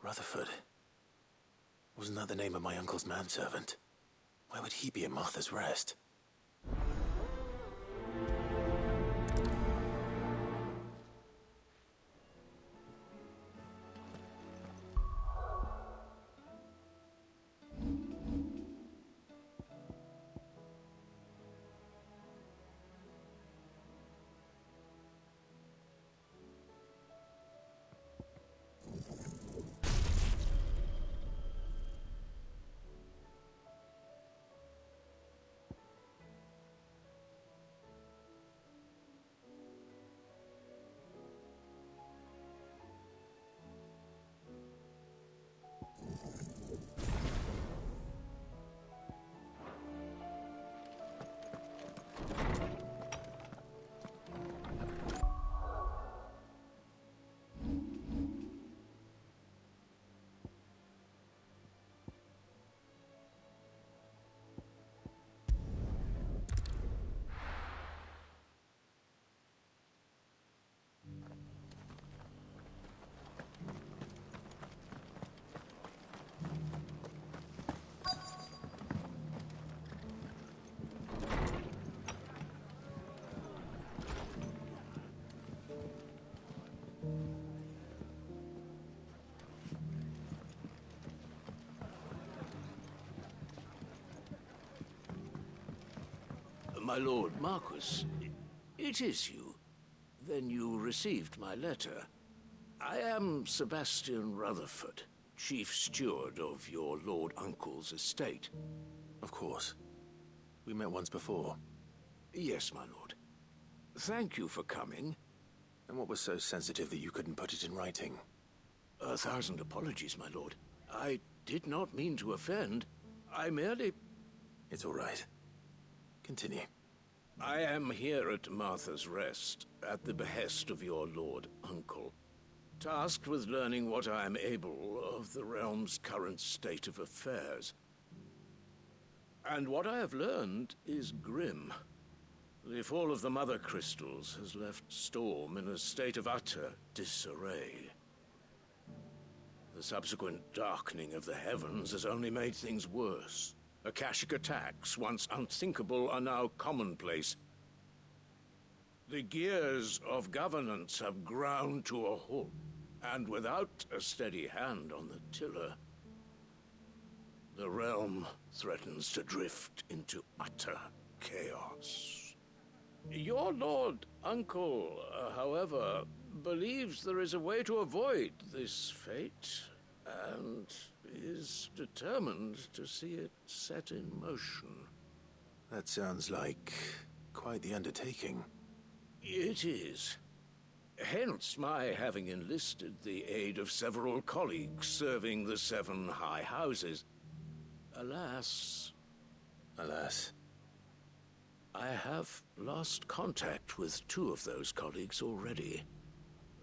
Rutherford. Wasn't that the name of my uncle's manservant? Why would he be in Martha's Rest? My lord Marquis, it is you. Then you received my letter. I am Sebastian Rutherford, chief steward of your lord uncle's estate. Of course. We met once before. Yes, my lord. Thank you for coming. And what was so sensitive that you couldn't put it in writing? 1,000 apologies, my lord. I did not mean to offend. I merely... It's all right. Continue. I am here at Martha's Rest, at the behest of your lord uncle, tasked with learning what I am able of the realm's current state of affairs. And what I have learned is grim. The fall of the Mother Crystals has left Storm in a state of utter disarray. The subsequent darkening of the heavens has only made things worse. Akashic attacks, once unthinkable, are now commonplace. The gears of governance have ground to a halt, and without a steady hand on the tiller, the realm threatens to drift into utter chaos. Your lord uncle, however, believes there is a way to avoid this fate, and is determined to see it set in motion. That sounds like quite the undertaking. It is. Hence my having enlisted the aid of several colleagues serving the 7 high houses. Alas... Alas. I have lost contact with 2 of those colleagues already.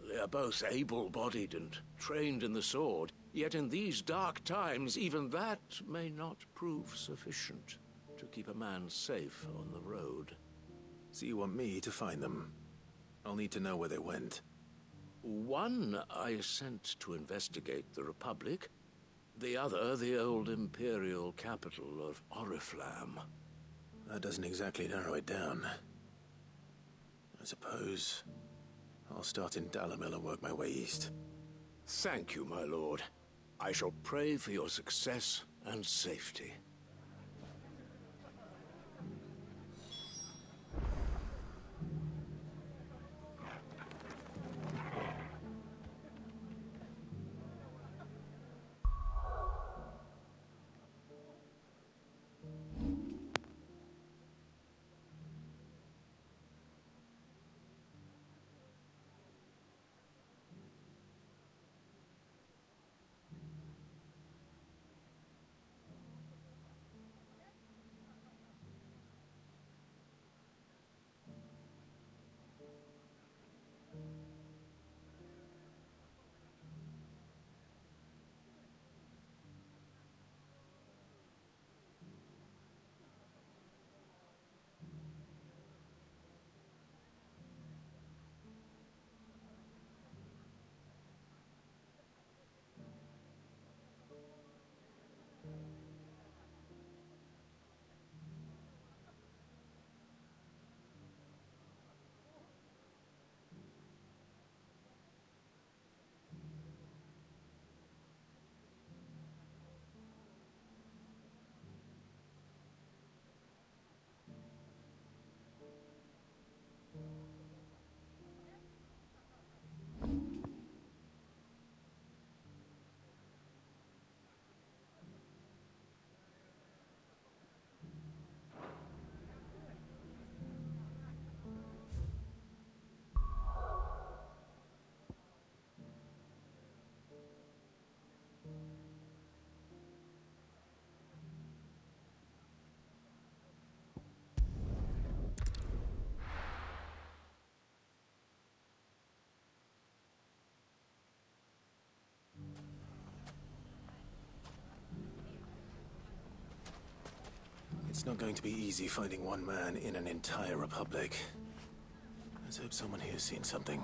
They are both able-bodied and trained in the sword, yet in these dark times, even that may not prove sufficient to keep a man safe on the road. So you want me to find them? I'll need to know where they went. One I sent to investigate the Republic, the other the old Imperial capital of Oriflamme. That doesn't exactly narrow it down. I suppose I'll start in Dalamil and work my way east. Thank you, my lord. I shall pray for your success and safety. It's not going to be easy finding one man in an entire republic. Let's hope someone here's seen something.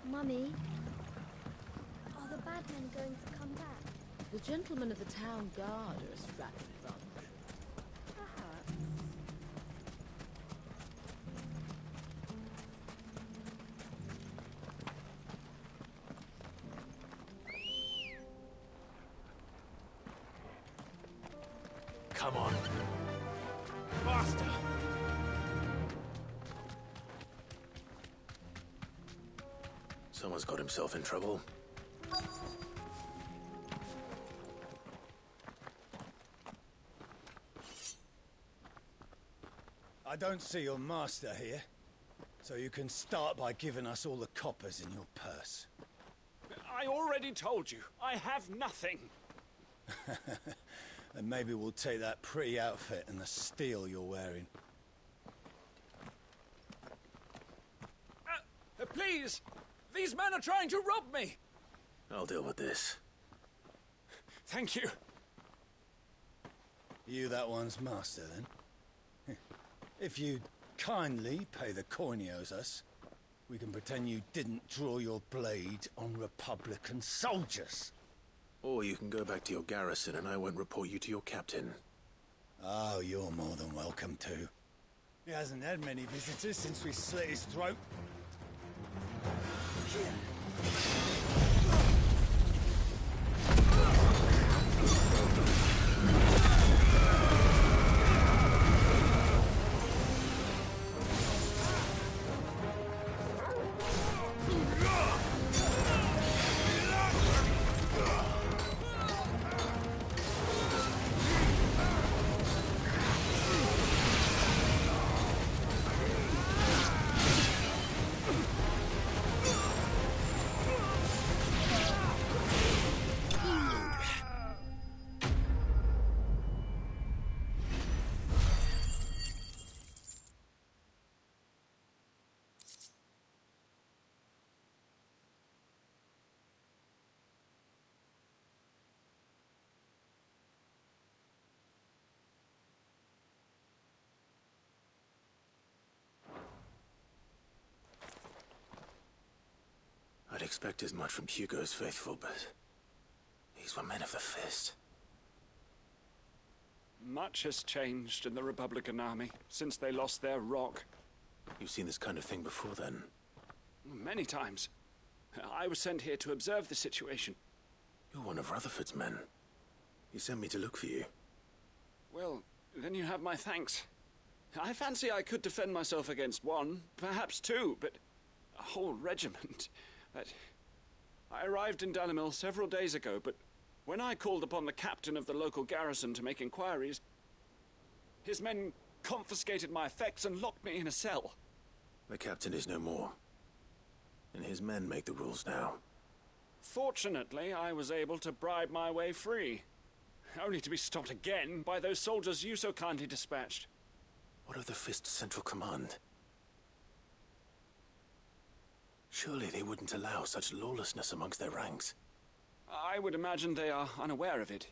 Mummy, are the bad men going to come back? The gentlemen of the town guard are a strapping bunch. Perhaps. Come on. Faster! Someone's got himself in trouble. I don't see your master here, so you can start by giving us all the coppers in your purse. I already told you, I have nothing. And maybe we'll take that pretty outfit and the steel you're wearing. Please! These men are trying to rob me! I'll deal with this. Thank you. You that one's master, then? If you'd kindly pay the coin he owes us, we can pretend you didn't draw your blade on Republican soldiers. Or you can go back to your garrison and I won't report you to your captain. Oh, you're more than welcome to. He hasn't had many visitors since we slit his throat. I'd expect as much from Hugo's faithful, but these were men of the fist. Much has changed in the Republican army since they lost their rock. You've seen this kind of thing before, then? Many times. I was sent here to observe the situation. You're one of Rutherford's men. He sent me to look for you. Well, then you have my thanks. I fancy I could defend myself against one, perhaps two, but a whole regiment. I arrived in Dalimil several days ago, but when I called upon the captain of the local garrison to make inquiries, his men confiscated my effects and locked me in a cell. The captain is no more, and his men make the rules now. Fortunately, I was able to bribe my way free, only to be stopped again by those soldiers you so kindly dispatched. What of the Fist's Central Command? Surely they wouldn't allow such lawlessness amongst their ranks. I would imagine they are unaware of it.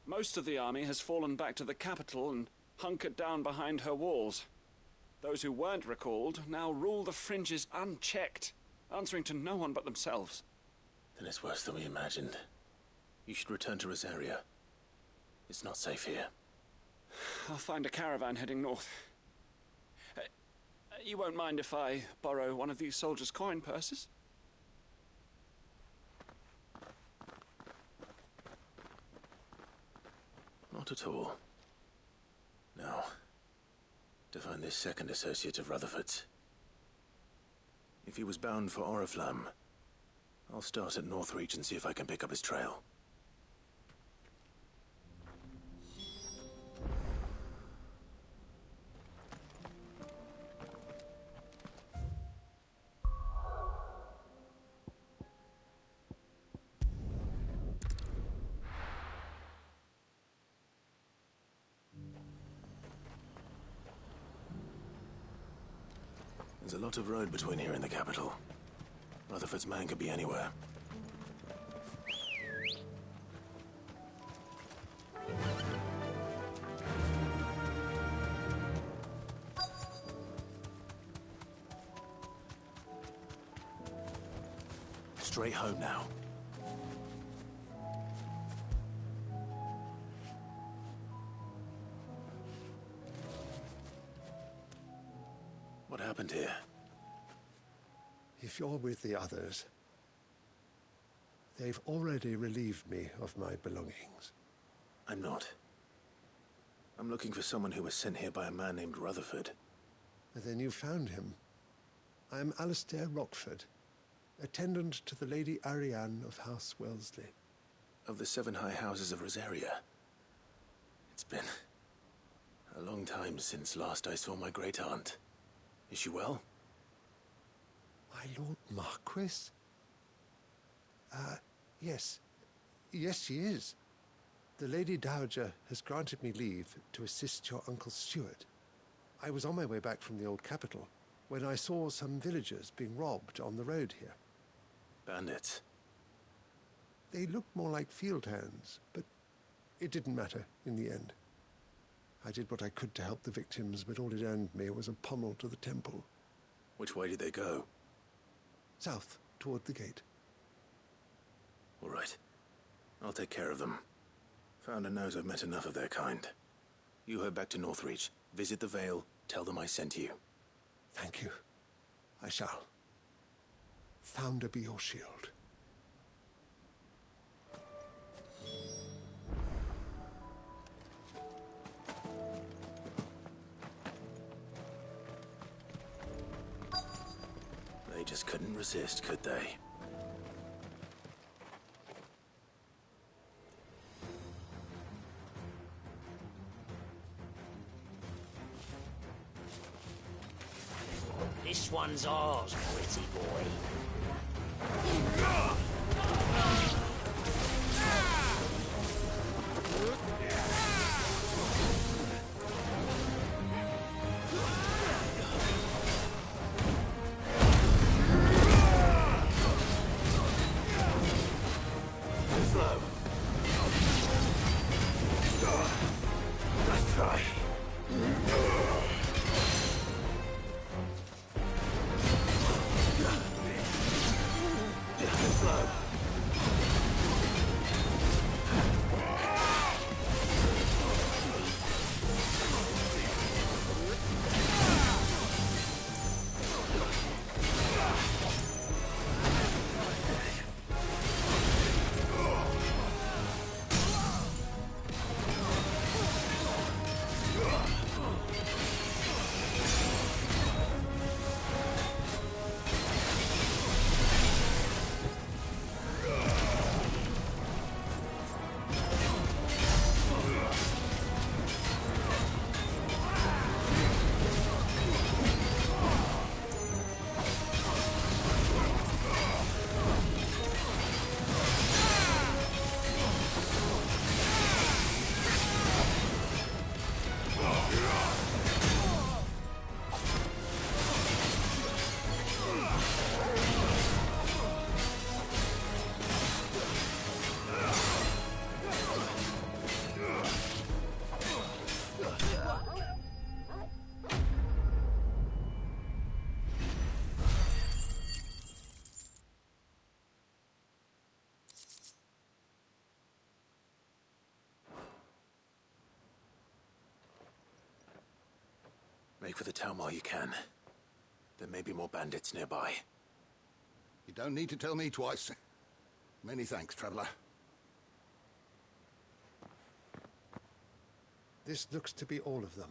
Most of the army has fallen back to the capital and hunkered down behind her walls. Those who weren't recalled now rule the fringes unchecked, answering to no one but themselves. Then it's worse than we imagined. You should return to Rosaria. It's not safe here. I'll find a caravan heading north. You won't mind if I borrow one of these soldiers' coin purses? Not at all. Now, to find this second associate of Rutherford's. If he was bound for Oriflamme, I'll start at Northreach and see if I can pick up his trail. There's a lot of road between here and the capital. Rutherford's man could be anywhere. Straight home now. What happened here? If you're with the others, they've already relieved me of my belongings. I'm not. I'm looking for someone who was sent here by a man named Rutherford. Then you found him. I am Alistair Rockford, attendant to the Lady Ariane of House Wellesley. Of the 7 high houses of Rosaria. It's been a long time since last I saw my great-aunt. Is she well? My Lord Marquis? Yes. Yes, she is. The Lady Dowager has granted me leave to assist your Uncle Stuart. I was on my way back from the old capital when I saw some villagers being robbed on the road here. Bandits? They looked more like field hands, but it didn't matter in the end. I did what I could to help the victims, but all it earned me was a pommel to the temple. Which way did they go? South, toward the gate. All right. I'll take care of them. Founder knows I've met enough of their kind. You head back to Northreach, visit the Vale, tell them I sent you. Thank you. I shall. Founder be your shield. They just couldn't resist, could they? This one's ours, pretty boy. Make for the town while you can. There may be more bandits nearby. You don't need to tell me twice. Many thanks, traveler. This looks to be all of them.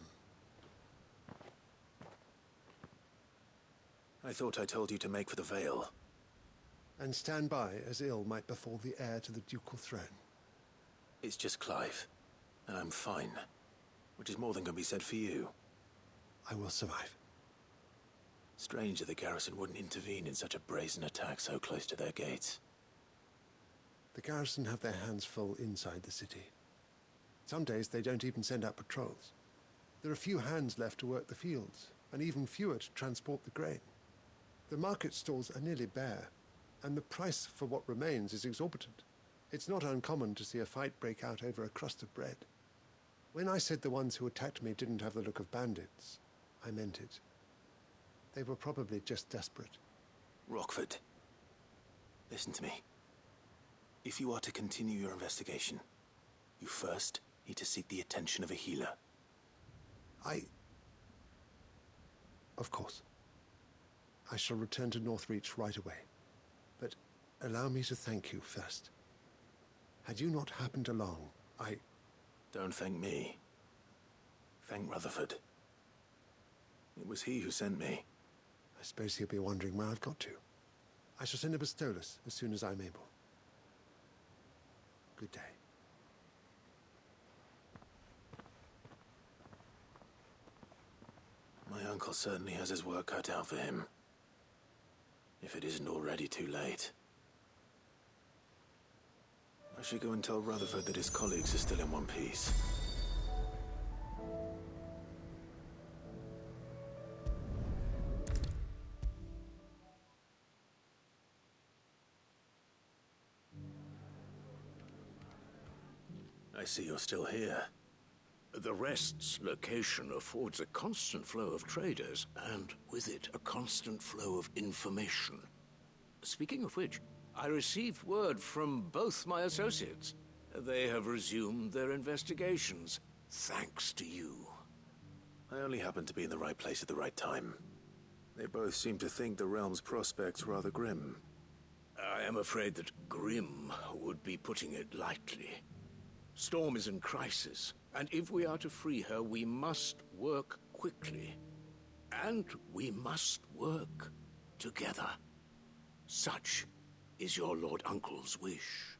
I thought I told you to make for the Vale. And stand by as ill might befall the heir to the ducal throne. It's just Clive, and I'm fine. Which is more than can be said for you. I will survive. Strange that the garrison wouldn't intervene in such a brazen attack so close to their gates. The garrison have their hands full inside the city. Some days they don't even send out patrols. There are few hands left to work the fields, and even fewer to transport the grain. The market stalls are nearly bare, and the price for what remains is exorbitant. It's not uncommon to see a fight break out over a crust of bread. When I said the ones who attacked me didn't have the look of bandits, I meant it. They were probably just desperate. Rockford. Listen to me. If you are to continue your investigation, you first need to seek the attention of a healer. Of course. I shall return to Northreach right away. But allow me to thank you first. Had you not happened along, Don't thank me. Thank Rutherford. It was he who sent me. I suppose he'll be wondering where I've got to. I shall send a Bastolus as soon as I'm able. Good day. My uncle certainly has his work cut out for him. If it isn't already too late. I should go and tell Rutherford that his colleagues are still in one piece. I see you're still here. The Rest's location affords a constant flow of traders, and with it, a constant flow of information. Speaking of which, I received word from both my associates. They have resumed their investigations, thanks to you. I only happened to be in the right place at the right time. They both seem to think the realm's prospects rather grim. I am afraid that grim would be putting it lightly. Storm is in crisis, and if we are to free her, we must work quickly. And we must work together. Such is your Lord Uncle's wish.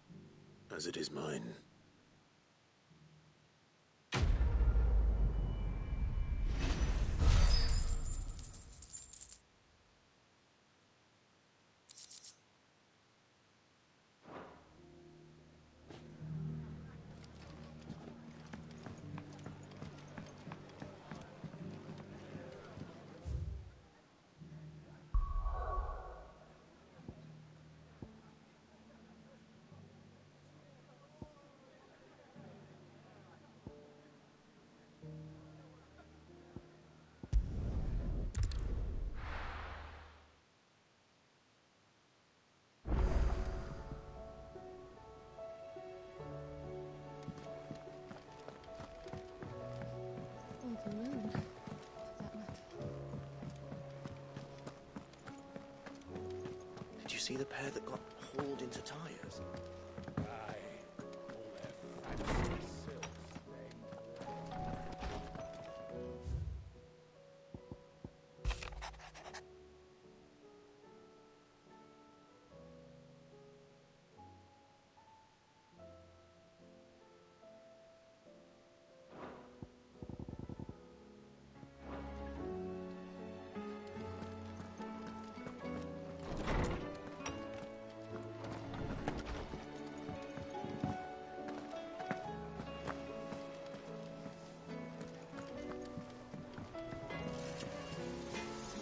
As it is mine. Or the moon, for that matter. Did you see the pair that got hauled into tires?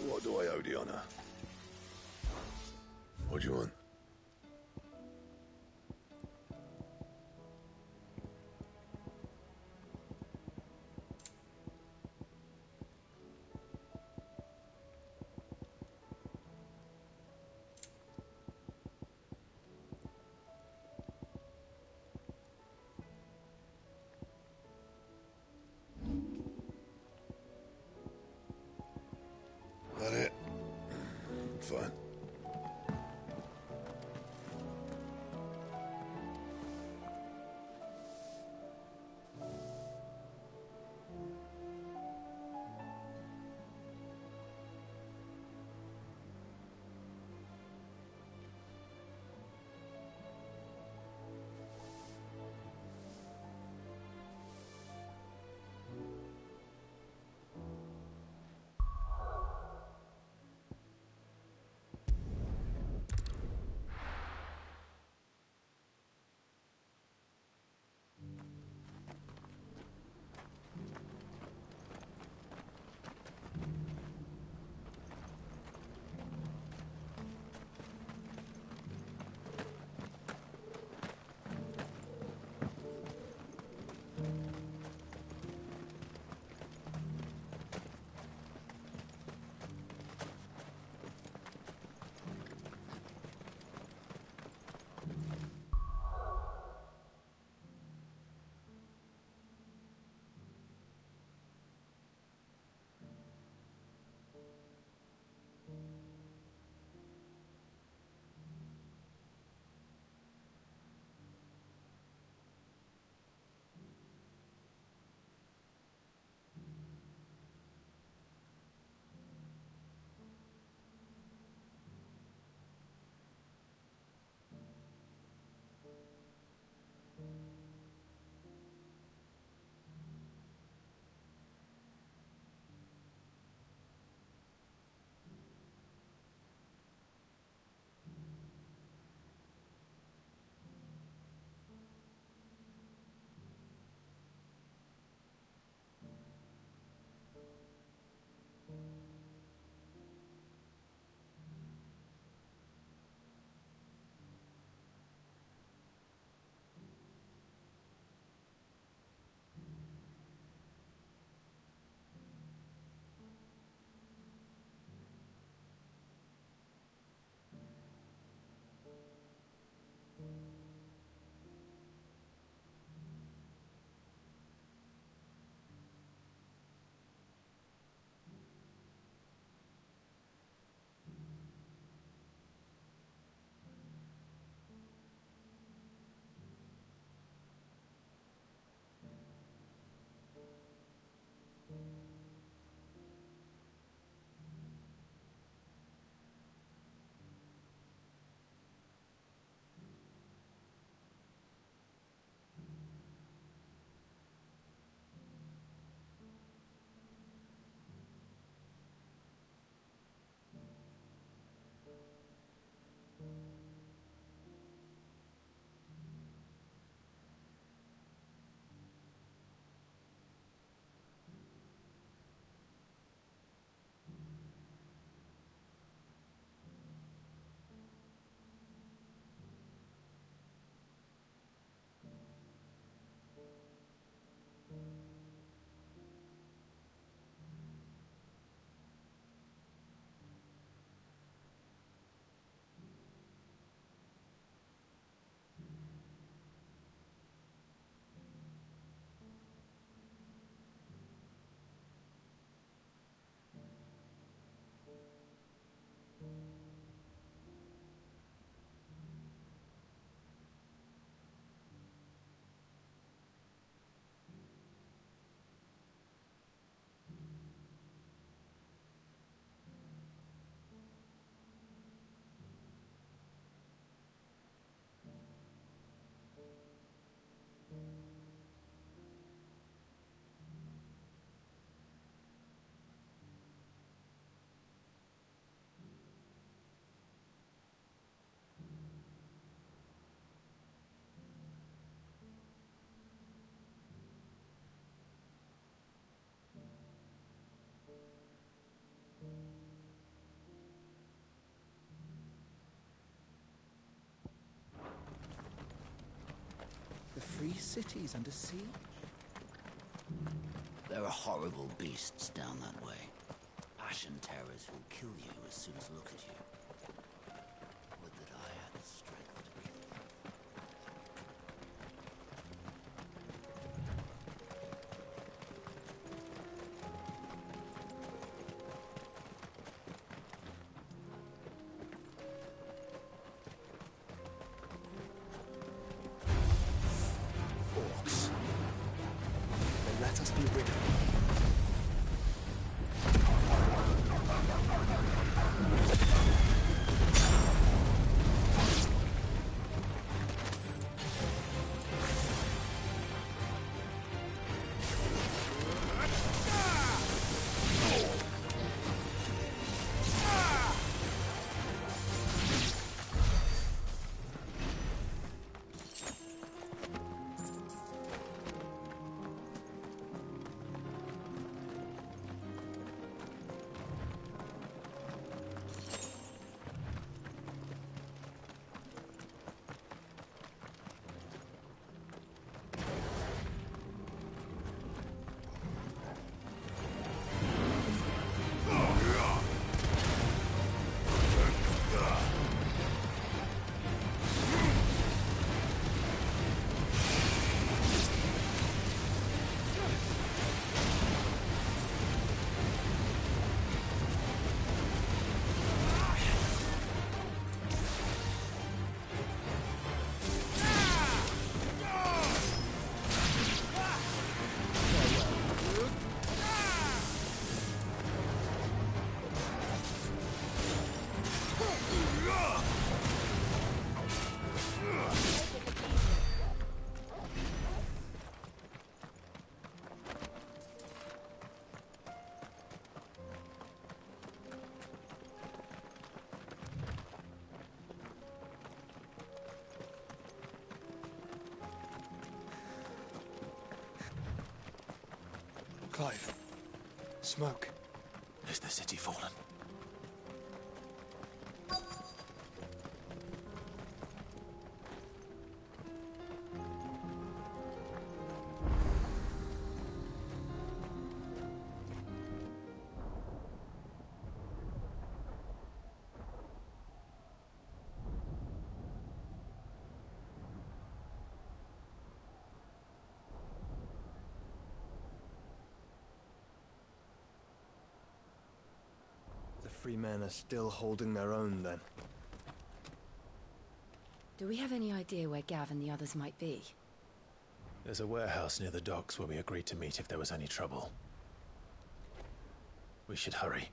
What do I owe the honor? What do you want? That it? Fine. free cities under siege? There are horrible beasts down that way. Ashen terrors who'll kill you as soon as look at you. Would that I had the strength to kill them. Orcs. Then let us be rid of them. Clive. Smoke. Is the city fallen? The free men are still holding their own, then. Do we have any idea where Gav and the others might be? There's a warehouse near the docks where we agreed to meet if there was any trouble. We should hurry.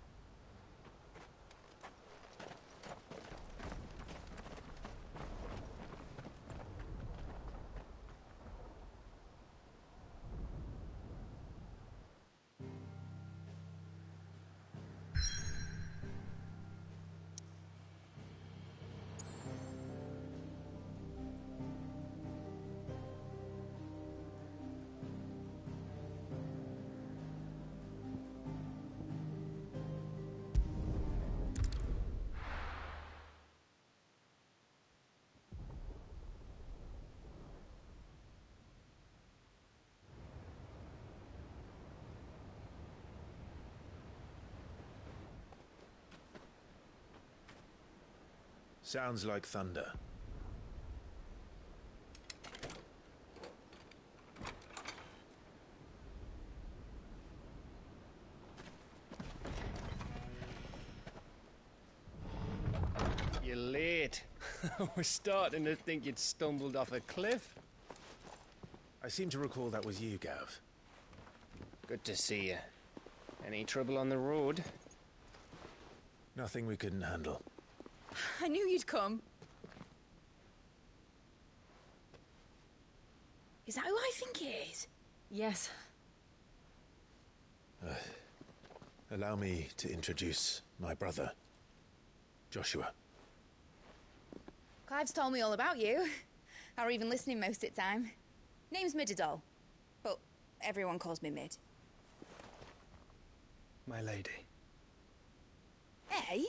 Sounds like thunder. You're late. I was starting to think you'd stumbled off a cliff. I seem to recall that was you, Gav. Good to see you. Any trouble on the road? Nothing we couldn't handle. I knew you'd come. Is that who I think it is? Yes. Allow me to introduce my brother, Joshua. Clive's told me all about you. Or even listening most of the time. Name's Midadol, but everyone calls me Mid. My lady. Hey?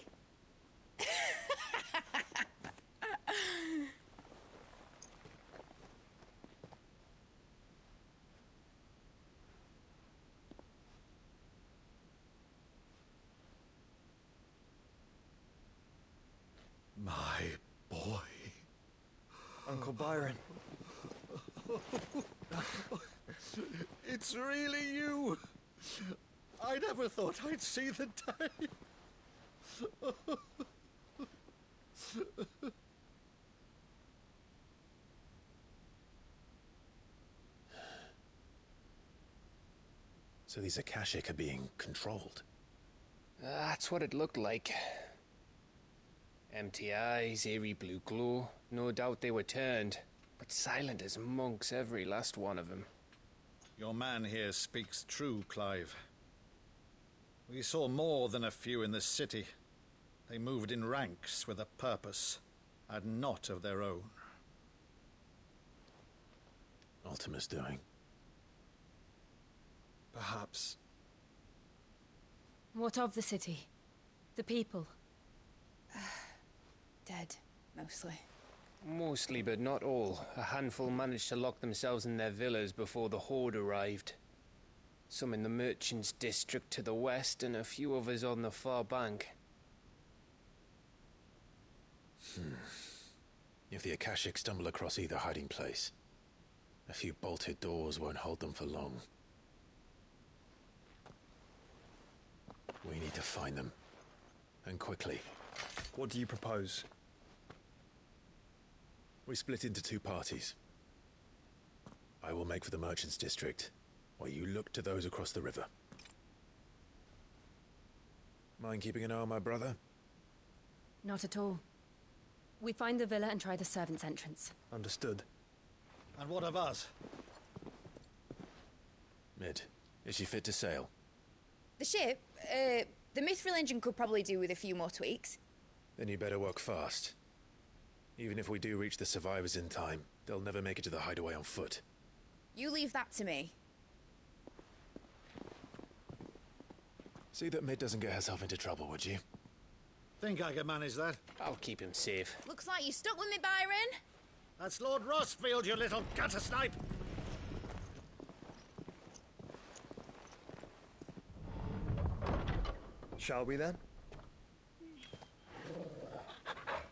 My boy. Uncle Byron. It's really you. I never thought I'd see the day. So these Akashic are being controlled? That's what it looked like. Empty eyes, eerie blue glow. No doubt they were turned, but silent as monks, every last one of them. Your man here speaks true, Clive. We saw more than a few in this city. They moved in ranks with a purpose, and not of their own. Ultima's doing. Perhaps. What of the city? The people? Dead, mostly. Mostly, but not all. A handful managed to lock themselves in their villas before the Horde arrived. Some in the Merchants' District to the west, and a few others on the far bank. If the Akashic stumble across either hiding place, a few bolted doors won't hold them for long. We need to find them. And quickly. What do you propose? We split into two parties. I will make for the Merchants' District, while you look to those across the river. Mind keeping an eye on my brother? Not at all. We find the villa and try the servants' entrance. Understood. And what of us? Mid, is she fit to sail? The ship, the Mithril engine could probably do with a few more tweaks. Then you better work fast. Even if we do reach the survivors in time, they'll never make it to the hideaway on foot. You leave that to me. See that Mid doesn't get herself into trouble, would you? Think I can manage that? I'll keep him safe. Looks like you stuck with me, Byron. That's Lord Rossfield, you little gutter snipe! Shall we then?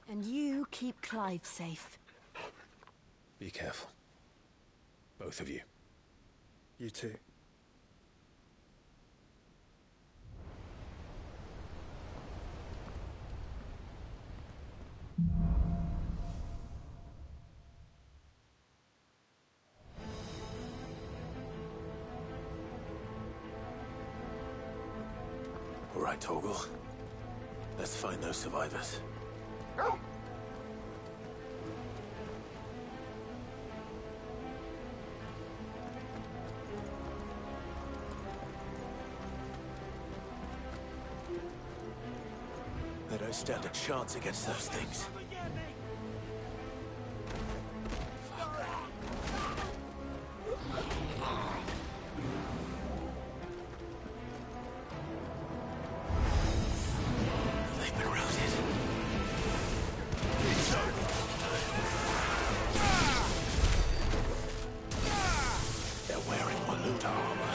And you keep Clive safe. Be careful. Both of you. You too. All right, Torgal. Let's find those survivors. They don't stand a chance against those things. They've been routed. They're wearing Waluda armor.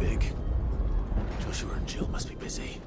big. Joshua and Jill must be busy.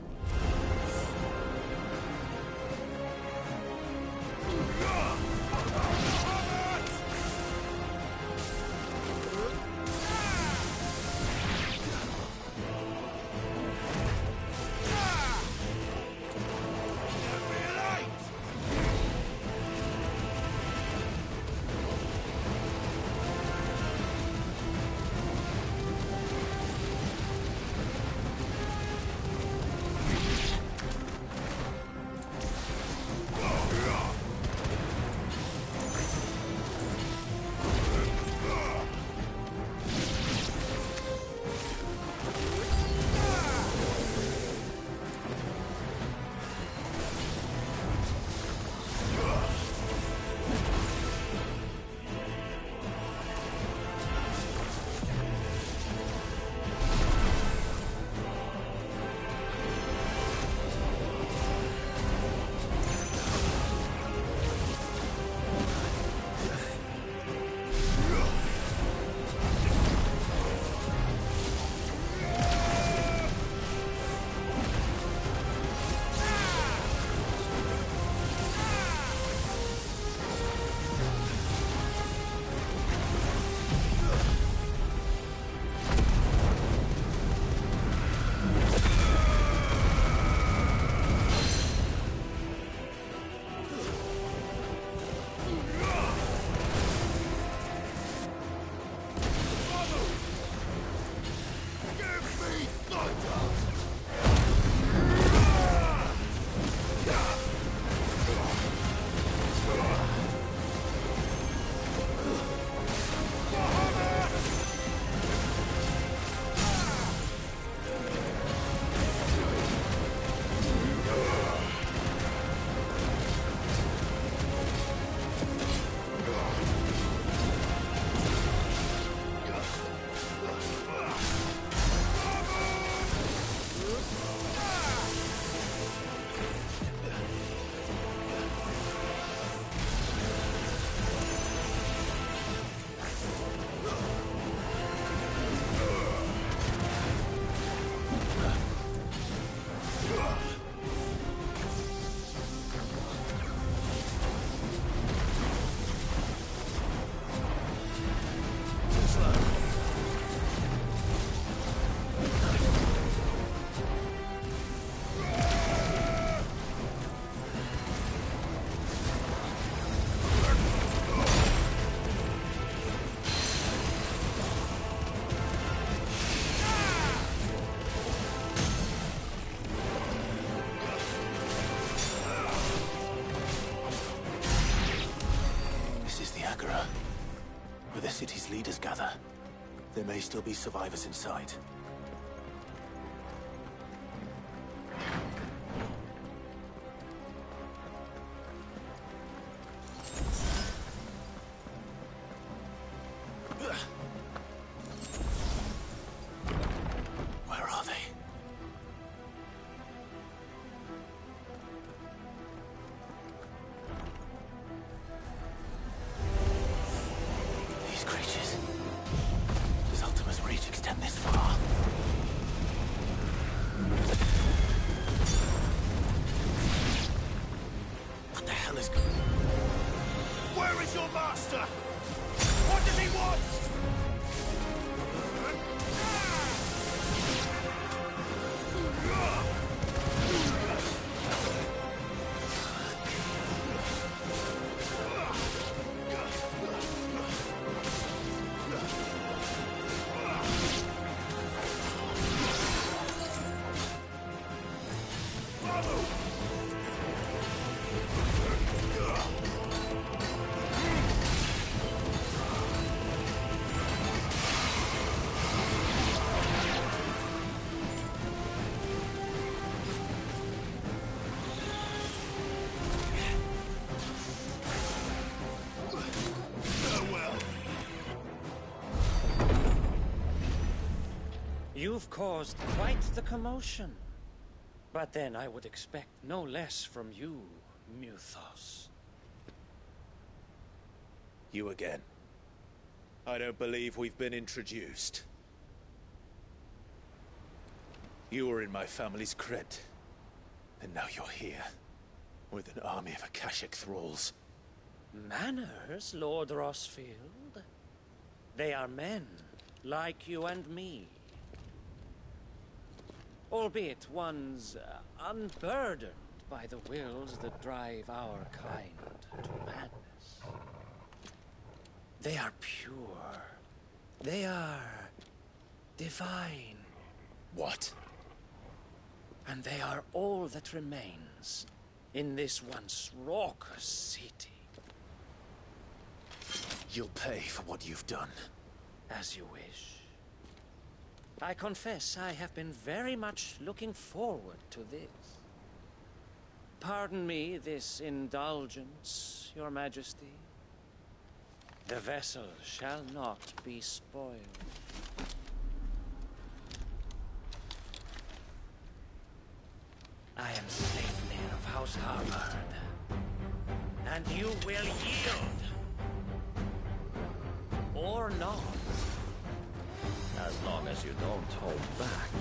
Where the city's leaders gather. There may still be survivors inside. Where are they? These creatures. Does Ultima's reach extend this far? What the hell is... Where is your master? What does he want? You've caused quite the commotion. But then I would expect no less from you, Muthos. You again. I don't believe we've been introduced. You were in my family's crypt. And now you're here. With an army of Akashic thralls. Manners, Lord Rossfield? They are men, like you and me. Albeit ones unburdened by the wills that drive our kind to madness. They are pure. They are divine. What? And they are all that remains in this once raucous city. You'll pay for what you've done. As you wish. I confess I have been very much looking forward to this. Pardon me this indulgence, Your Majesty. The vessel shall not be spoiled. I am Sleipnir of House Harvard, and you will yield. Or not. As long as you don't hold back.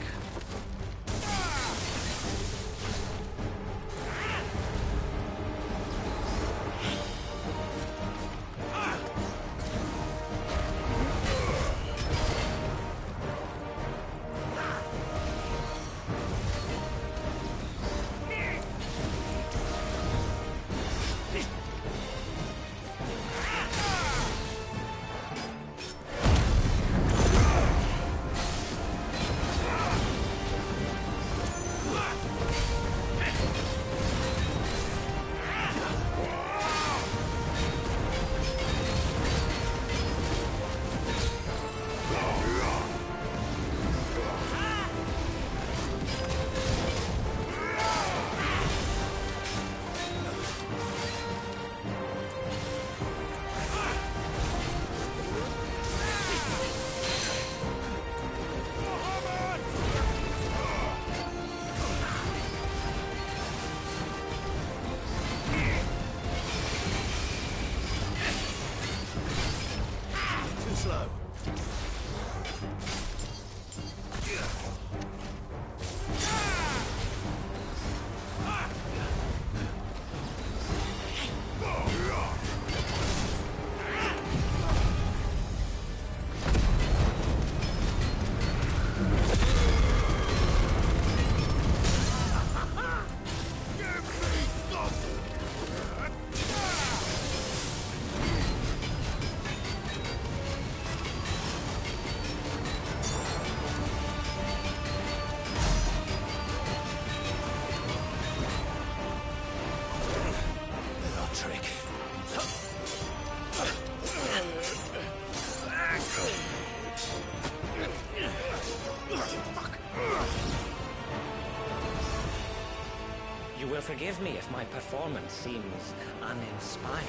Forgive me if my performance seems uninspired.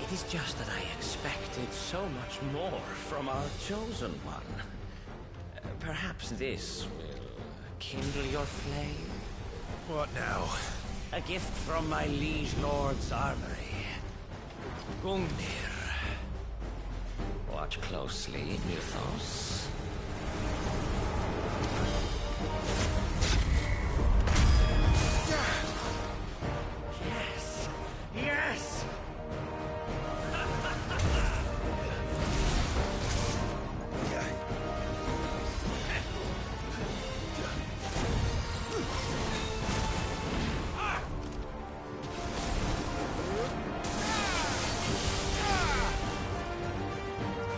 It is just that I expected so much more from our chosen one. Perhaps this will kindle your flame? What now? A gift from my liege lord's armory. Gungnir. Watch closely, Mythos. Yes!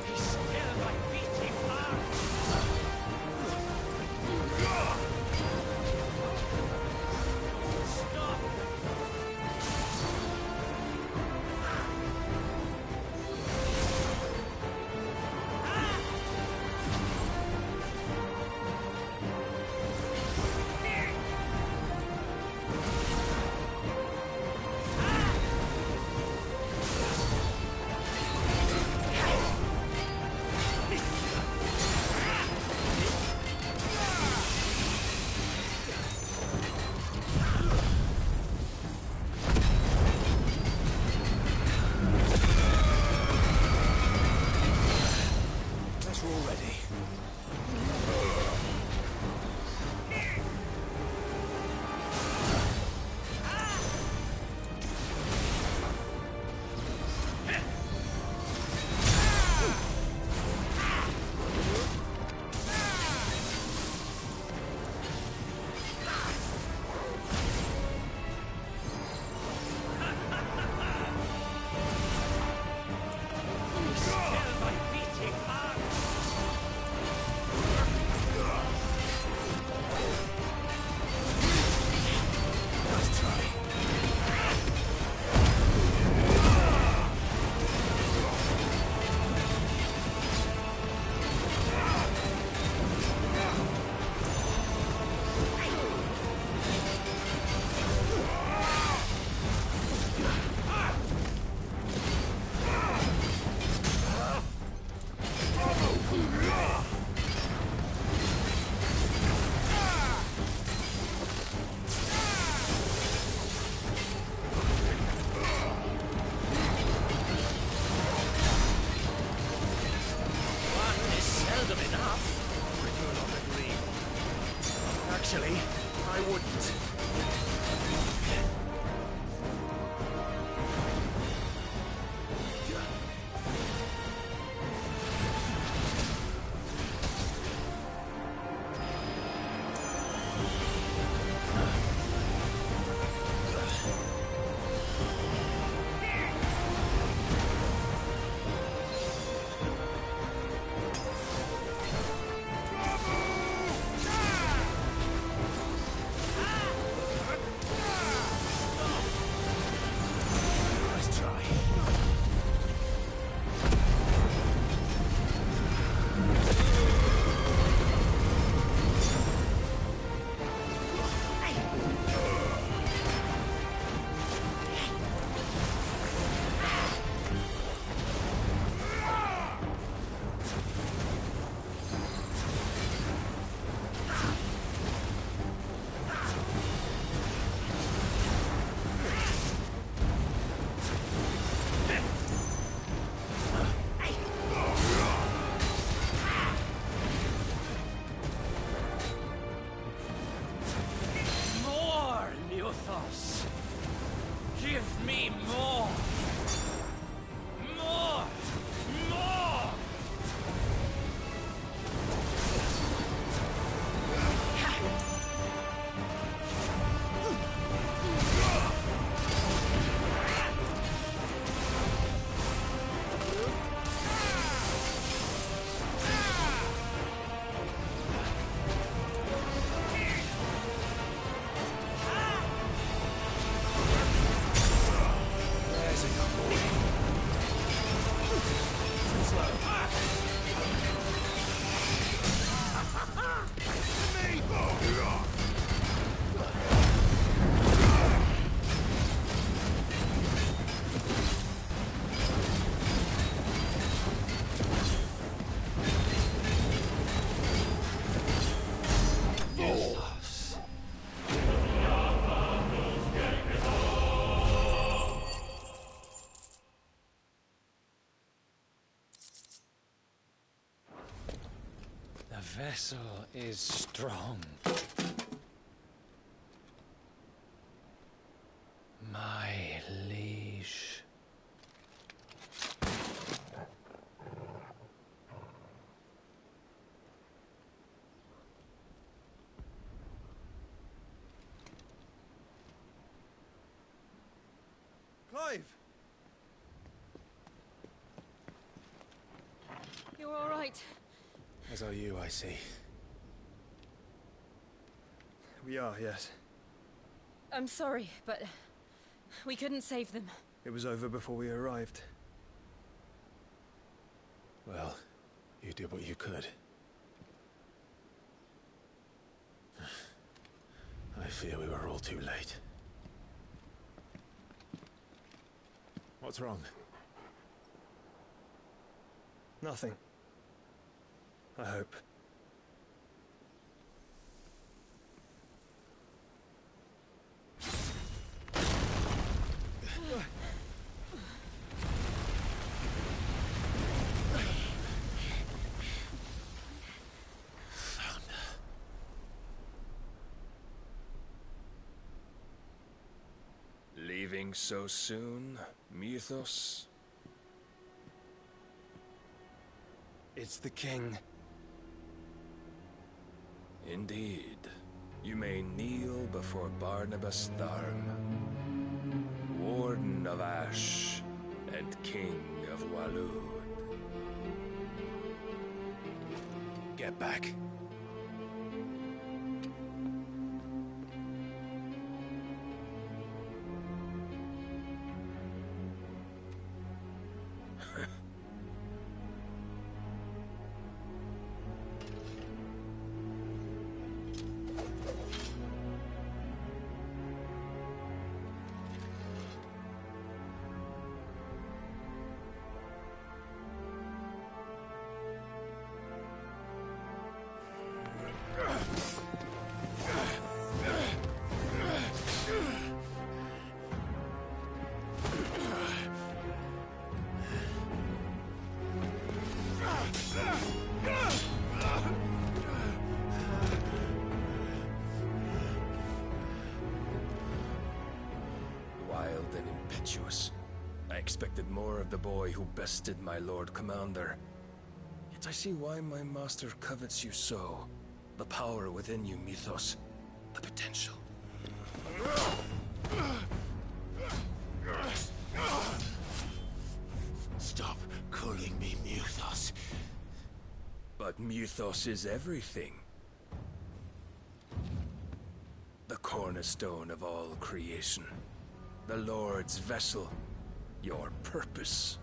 He's still my beating heart! Give me more! More! More! The vessel is strong. My liege. Clive! You're all right. As are you, I see. We are, yes. I'm sorry, but we couldn't save them. It was over before we arrived. Well, you did what you could. I fear we were all too late. What's wrong? Nothing. I hope. Leaving so soon, Mythos? It's the king. Indeed. You may kneel before Barnabas Tharm, Warden of Ash and King of Waloed. Get back. Wild and impetuous. I expected more of the boy who bested my Lord Commander. Yet I see why my master covets you so. The power within you, Mythos. The potential. Stop calling me Mythos. But Mythos is everything. The cornerstone of all creation. The Lord's vessel. Your purpose.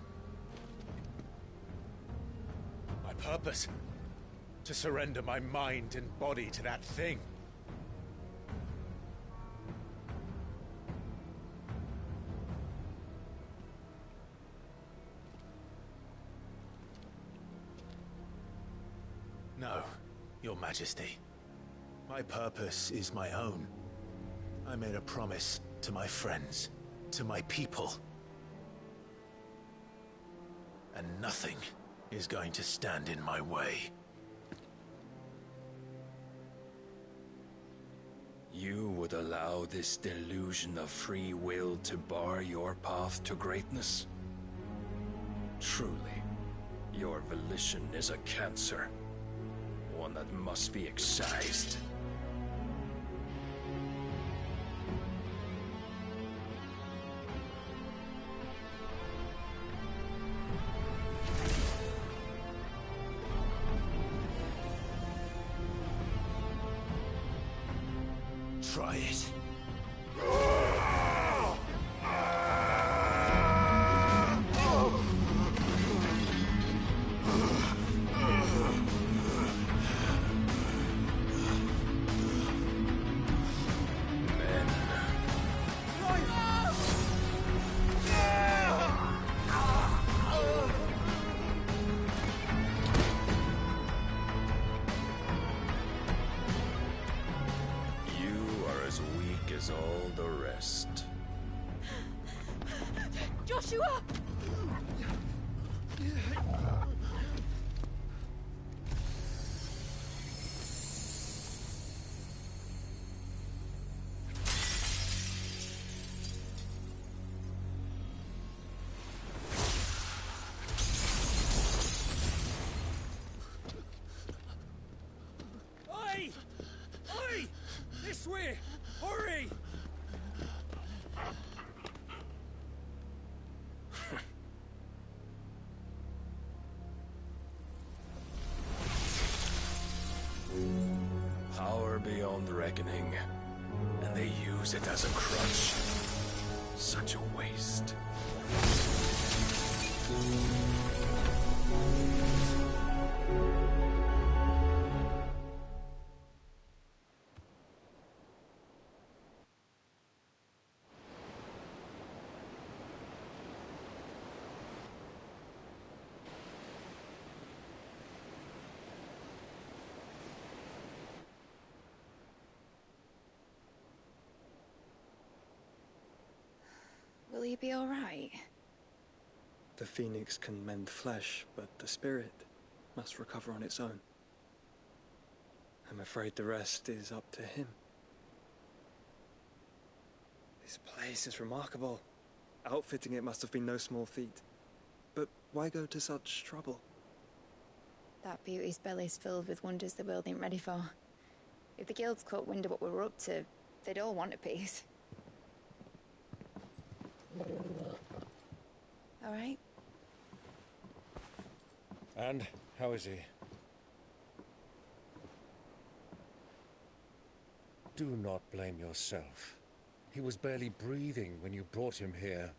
My purpose? To surrender my mind and body to that thing. No, Your Majesty. My purpose is my own. I made a promise to my friends, to my people. And nothing is going to stand in my way. You would allow this delusion of free will to bar your path to greatness? Truly, your volition is a cancer, one that must be excised. Try it. As all the rest. Joshua! Oi! Oi! This way! Hurry! Power beyond reckoning, and they use it as a crutch. Such a waste. Will he be all right? The phoenix can mend flesh, but the spirit must recover on its own. I'm afraid the rest is up to him. This place is remarkable. Outfitting it must have been no small feat. But why go to such trouble? That beauty's belly's filled with wonders the world ain't ready for. If the guilds caught wind of what we were up to, they'd all want a piece. All right? And how is he? Do not blame yourself. He was barely breathing when you brought him here.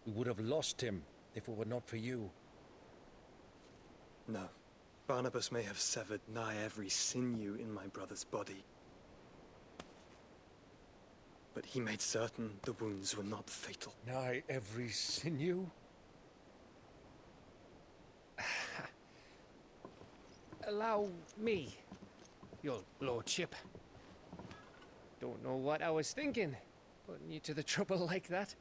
We would have lost him if it were not for you. No. Barnabas may have severed nigh every sinew in my brother's body. But he made certain the wounds were not fatal. Nigh every sinew? Allow me, your lordship. Don't know what I was thinking, putting you to the trouble like that.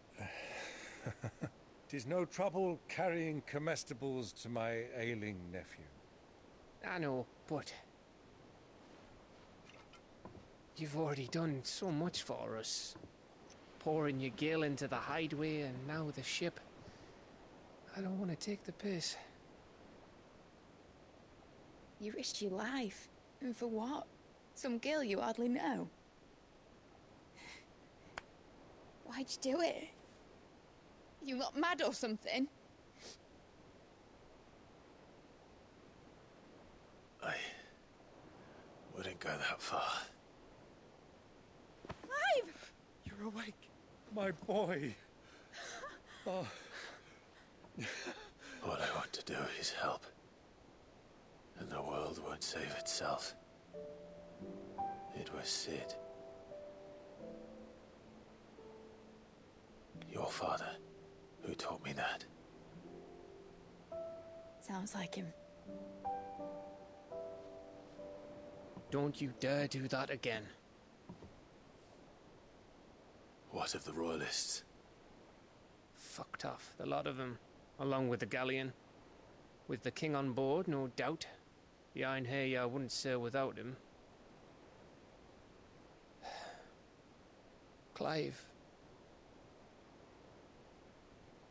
'Tis no trouble carrying comestibles to my ailing nephew. I know, but you've already done so much for us. Pouring your gil into the hideaway and now the ship. I don't want to take the piss. You risked your life. And for what? Some girl you hardly know. Why'd you do it? You not mad or something? I wouldn't go that far. Clive! You're awake, my boy. Oh. All I want to do is help. And the world won't save itself. It was Sid. Your father, who taught me that. Sounds like him. Don't you dare do that again. What of the Royalists? Fucked off, the lot of them, along with the galleon. With the king on board, no doubt. The Iron Hair wouldn't sail without him. Clive.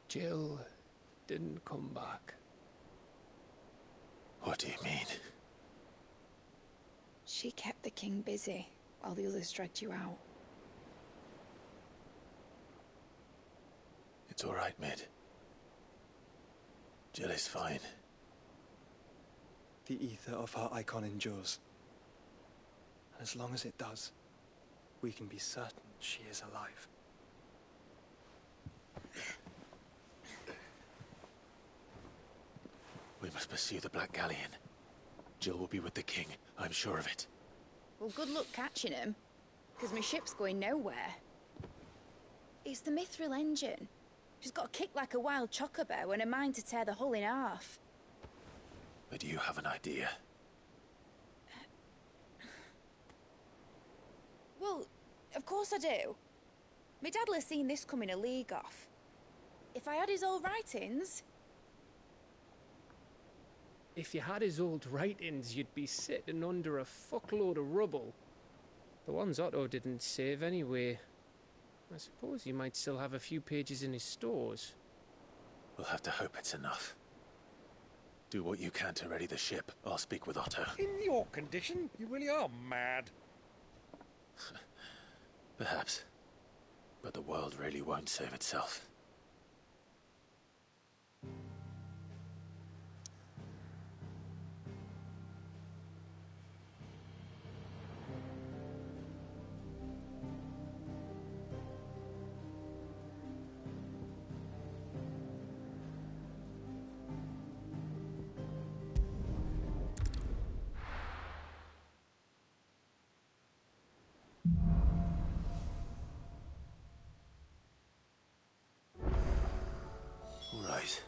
Jill didn't come back. What do you mean? She kept the king busy while the others dragged you out. It's all right, Mid. Jill is fine. The ether of her icon endures. And as long as it does, we can be certain she is alive. We must pursue the Black Galleon. Jill will be with the king, I'm sure of it. Well, good luck catching him, because my ship's going nowhere. It's the Mithril engine. She's got a kick like a wild chocobo and a mind to tear the hull in half. But you have an idea. Well, of course I do. My dad'll have seen this coming a league off. If I had his old writings... If you had his old writings, you'd be sitting under a fuckload of rubble. The ones Otto didn't save anyway. I suppose you might still have a few pages in his stores. We'll have to hope it's enough. Do what you can to ready the ship. I'll speak with Otto. In your condition, you really are mad. Perhaps. But the world really won't save itself. Right.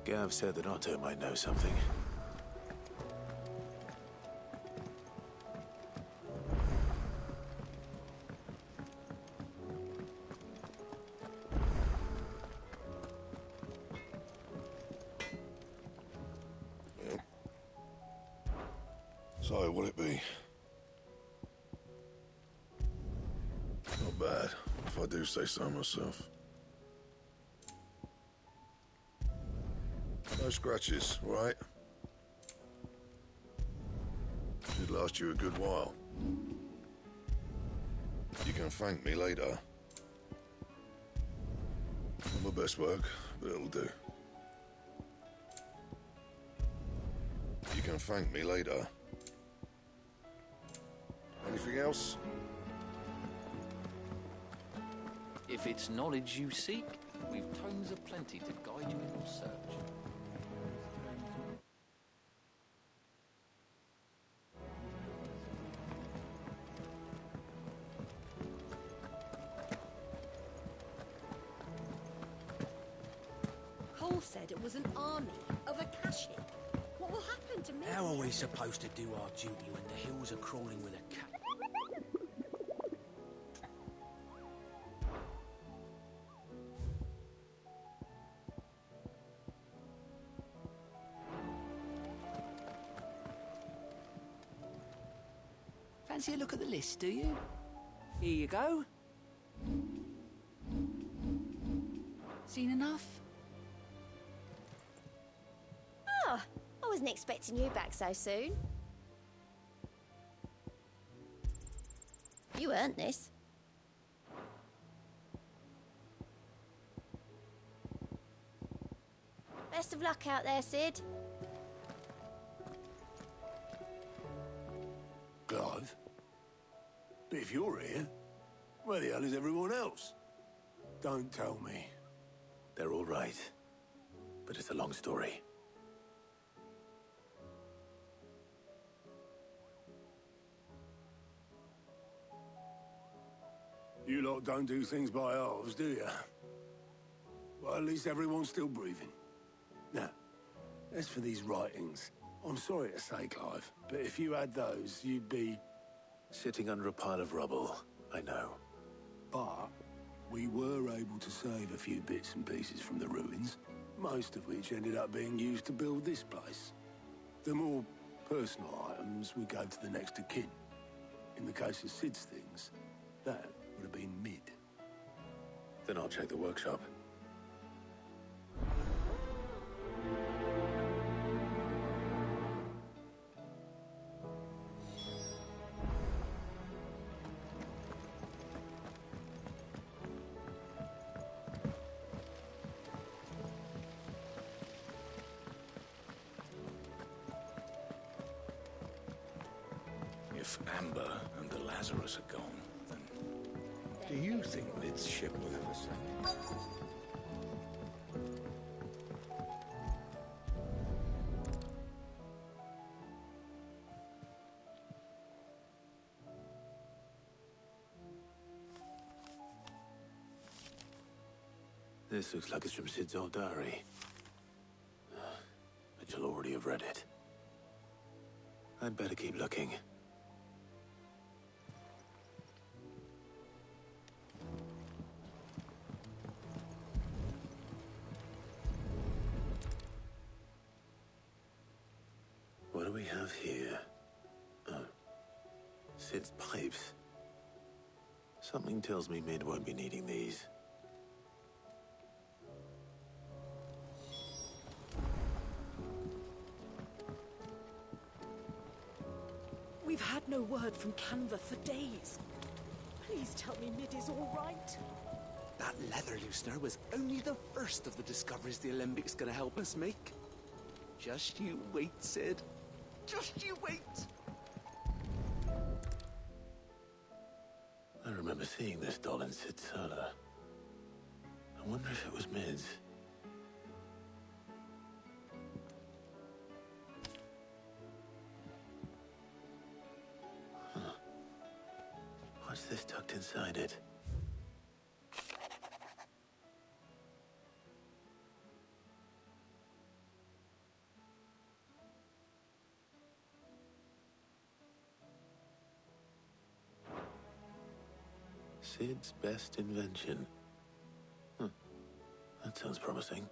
Gav said that Otto might know something. So, will it be? Not bad, if I do say so myself. No scratches, right? Should last you a good while. You can thank me later. Not my best work, but it'll do. You can thank me later. Anything else? If it's knowledge you seek, we've tomes aplenty to guide you in your search. Cole said it was an army of Akashi. What will happen to me? How are we supposed to do our duty when the hills are crawling with a cat? Fancy a look at the list, do you? Here you go. Seen enough? Oh, I wasn't expecting you back so soon. You earned this. Best of luck out there, Sid. Clive? But if you're here, where the hell is everyone else? Don't tell me. They're all right. But it's a long story. You lot don't do things by halves, do you? Well, at least everyone's still breathing. Now, as for these writings, I'm sorry to say, Clive, but if you had those, you'd be... Sitting under a pile of rubble, I know. But we were able to save a few bits and pieces from the ruins, most of which ended up being used to build this place. The more personal items we gave to the next of kin. In the case of Sid's things, that would have been mid. Then I'll check the workshop. If Amber and the Lazarus are gone, then do you think Mid's ship will ever sail? This looks like it's from Sid's old diary. But you'll already have read it. I'd better keep looking. What do we have here? Oh. Sid's pipes. Something tells me Mid won't be needing these. We've had no word from Canva for days. Please tell me Mid is all right. That leather loosener was only the first of the discoveries the Alembics gonna help us make. Just you wait, Sid. Just you wait! I remember seeing this doll in Sid's cellar. I wonder if it was Mid's. Huh. What's this tucked inside it? Sid's best invention. Huh. That sounds promising.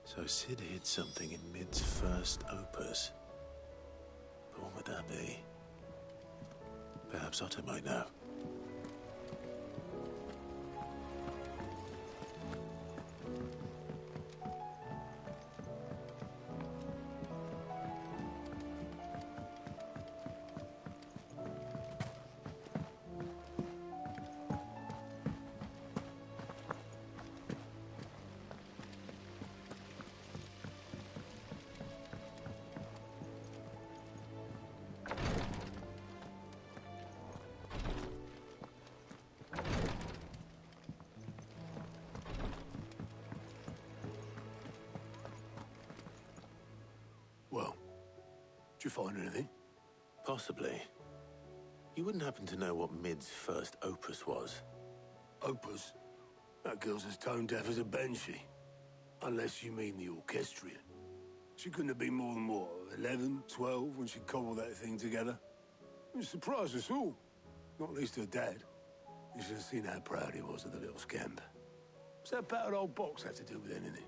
So Sid hid something in Mid's first opus. But what would that be? Perhaps Otto might know. Well, did you find anything? Possibly. You wouldn't happen to know what Mid's first opus was? Opus? That girl's as tone deaf as a banshee. Unless you mean the orchestrion. She couldn't have been more than, what, 11, 12 when she cobbled that thing together? It surprised us all. Not least her dad. You should have seen how proud he was of the little scamp. What's that battered old box have to do with anything?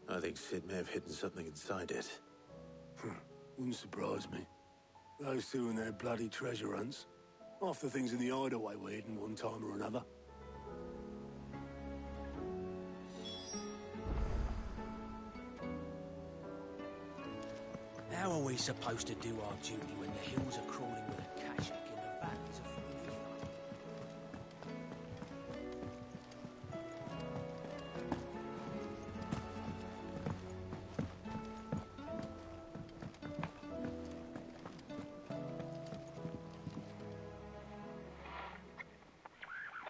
I think Sid may have hidden something inside it. Wouldn't surprise me. Those two and their bloody treasure hunts. Half the things in the hideaway were hidden one time or another. How are we supposed to do our duty when the hills are crawling with a kashik in the valleys of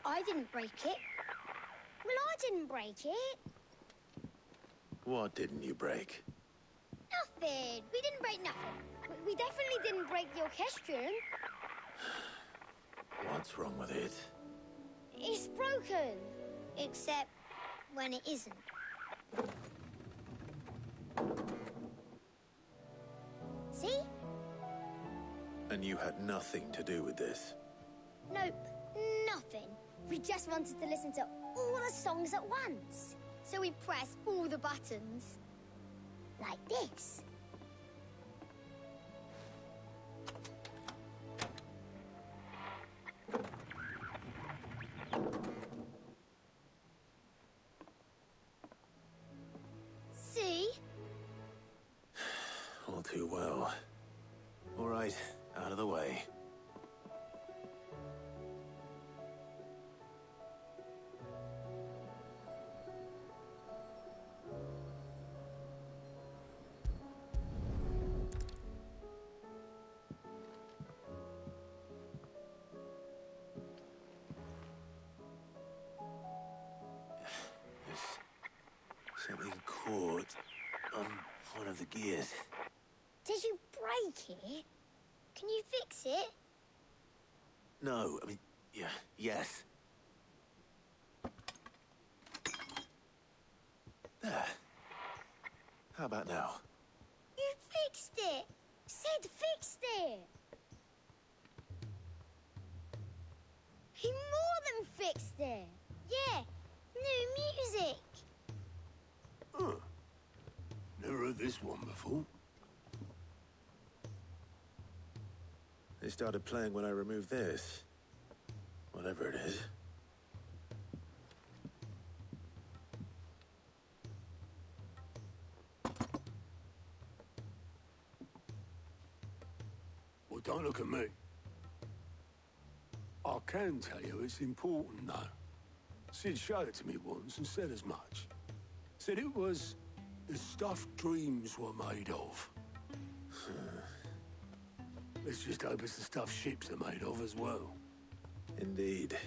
I didn't break it. Well, I didn't break it. What didn't you break? Nothing. We didn't break nothing. We definitely didn't break the orchestrion. What's wrong with it? It's broken. Except when it isn't. See? And you had nothing to do with this? Nope. Nothing. We just wanted to listen to all the songs at once. So we pressed all the buttons. Like this. cord on one of the gears. Did you break it? Can you fix it? No, I mean, yeah, yes. There. How about now? You fixed it! Sid fixed it! He more than fixed it! Yeah, new music! Huh. Never heard this one before. They started playing when I removed this. Whatever it is. Well, don't look at me. I can tell you it's important, though. Sid showed it to me once and said as much. Said it was the stuff dreams were made of. Let's just hope it's the stuff ships are made of as well. Indeed.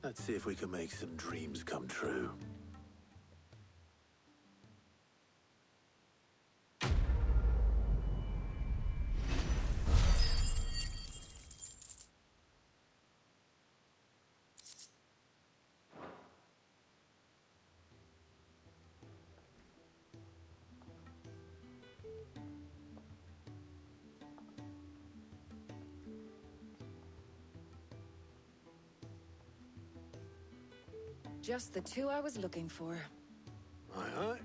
Let's see if we can make some dreams come true. Just the two I was looking for. Aye.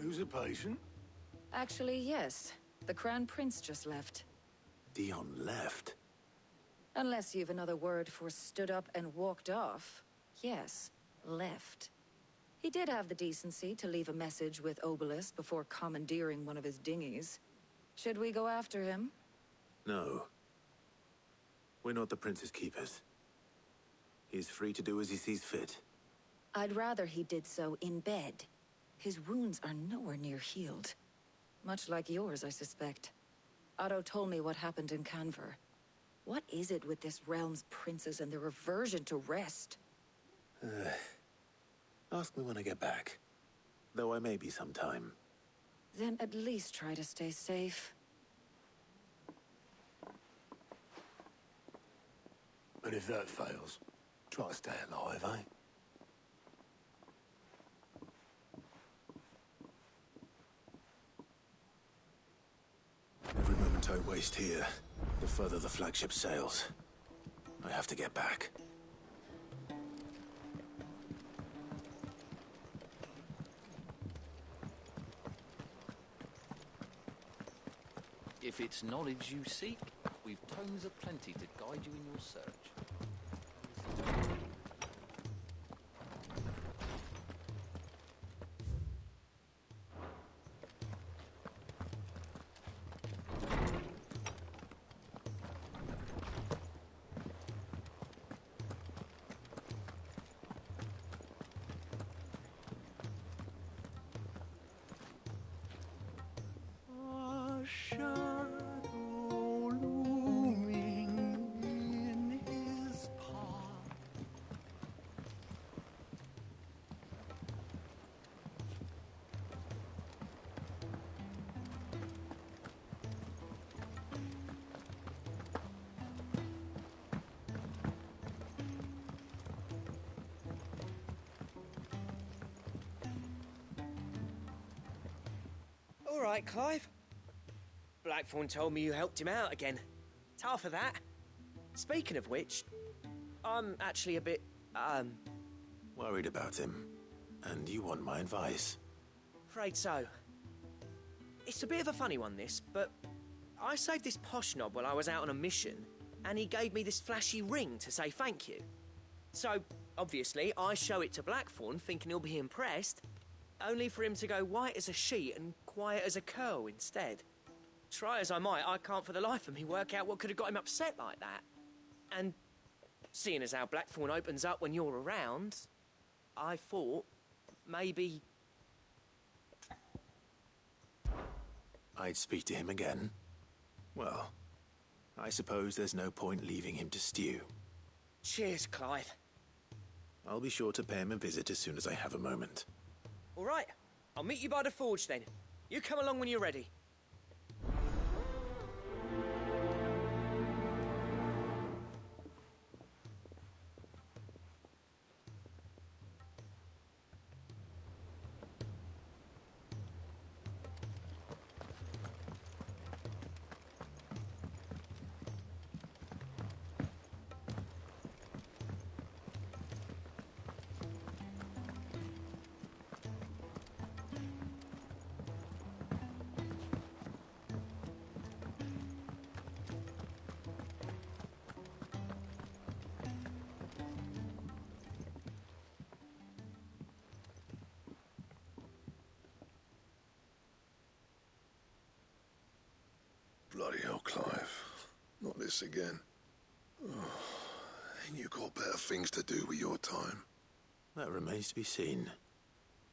Who's a patient? Actually, yes. The Crown Prince just left. Dion left? Unless you've another word for stood up and walked off. Yes, left. He did have the decency to leave a message with Obelisk before commandeering one of his dinghies. Should we go after him? No. We're not the Prince's keepers. He's free to do as he sees fit. I'd rather he did so in bed. His wounds are nowhere near healed. Much like yours, I suspect. Otto told me what happened in Canver. What is it with this realm's princes and their aversion to rest? Ask me when I get back. Though I may be sometime. Then at least try to stay safe. And if that fails, try to stay alive, eh? Every moment I waste here, the further the flagship sails. I have to get back. If it's knowledge you seek, we've tomes aplenty to guide you in your search. All right, Clive. Blackthorn told me you helped him out again. Tough of that. Speaking of which, I'm actually a bit, Worried about him. And you want my advice? afraid so. It's a bit of a funny one, this, but I saved this posh knob while I was out on a mission, and he gave me this flashy ring to say thank you. So, obviously, I show it to Blackthorn, thinking he'll be impressed, only for him to go white as a sheet and quiet as a curl instead. Try as I might, I can't for the life of me work out what could have got him upset like that. And seeing as how Blackthorn opens up when you're around, I thought maybe... I'd speak to him again. Well, I suppose there's no point leaving him to stew. Cheers, Clive. I'll be sure to pay him a visit as soon as I have a moment. All right. I'll meet you by the forge then. You come along when you're ready. Bloody hell, Clive. Not this again. Oh, ain't you got better things to do with your time? That remains to be seen.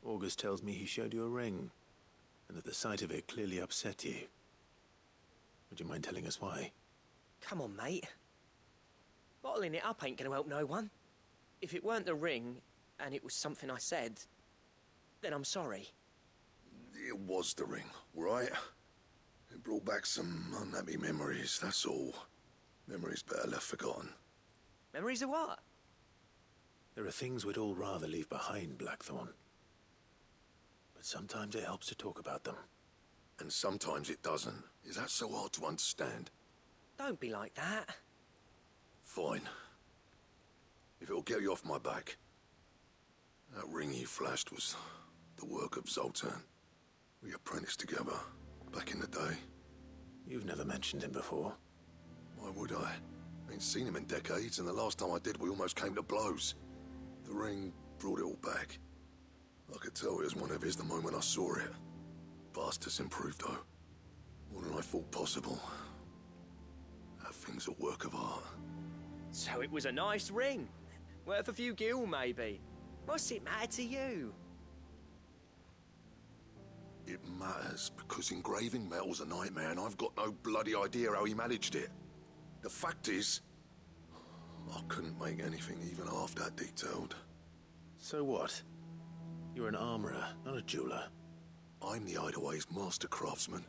August tells me he showed you a ring, and that the sight of it clearly upset you. Would you mind telling us why? Come on, mate. Bottling it up ain't gonna help no one. If it weren't the ring, and it was something I said, then I'm sorry. It was the ring, right? It brought back some unhappy memories, that's all. Memories better left forgotten. Memories of what? There are things we'd all rather leave behind, Blackthorn. But sometimes it helps to talk about them. And sometimes it doesn't. Is that so hard to understand? Don't be like that. Fine. If it'll get you off my back. That ring you flashed was the work of Zoltan. We apprenticed together. Back in the day. You've never mentioned him before. Why would I? Ain't seen him in decades, and the last time I did, we almost came to blows. The ring brought it all back. I could tell it was one of his the moment I saw it. Bastard's improved, though. More than I thought possible. That thing's a work of art. So it was a nice ring. Worth a few gil, maybe. What's it matter to you? It matters because engraving metal's a nightmare and I've got no bloody idea how he managed it. The fact is, I couldn't make anything even half that detailed. So what? You're an armorer, not a jeweler. I'm the Hideaway's master craftsman.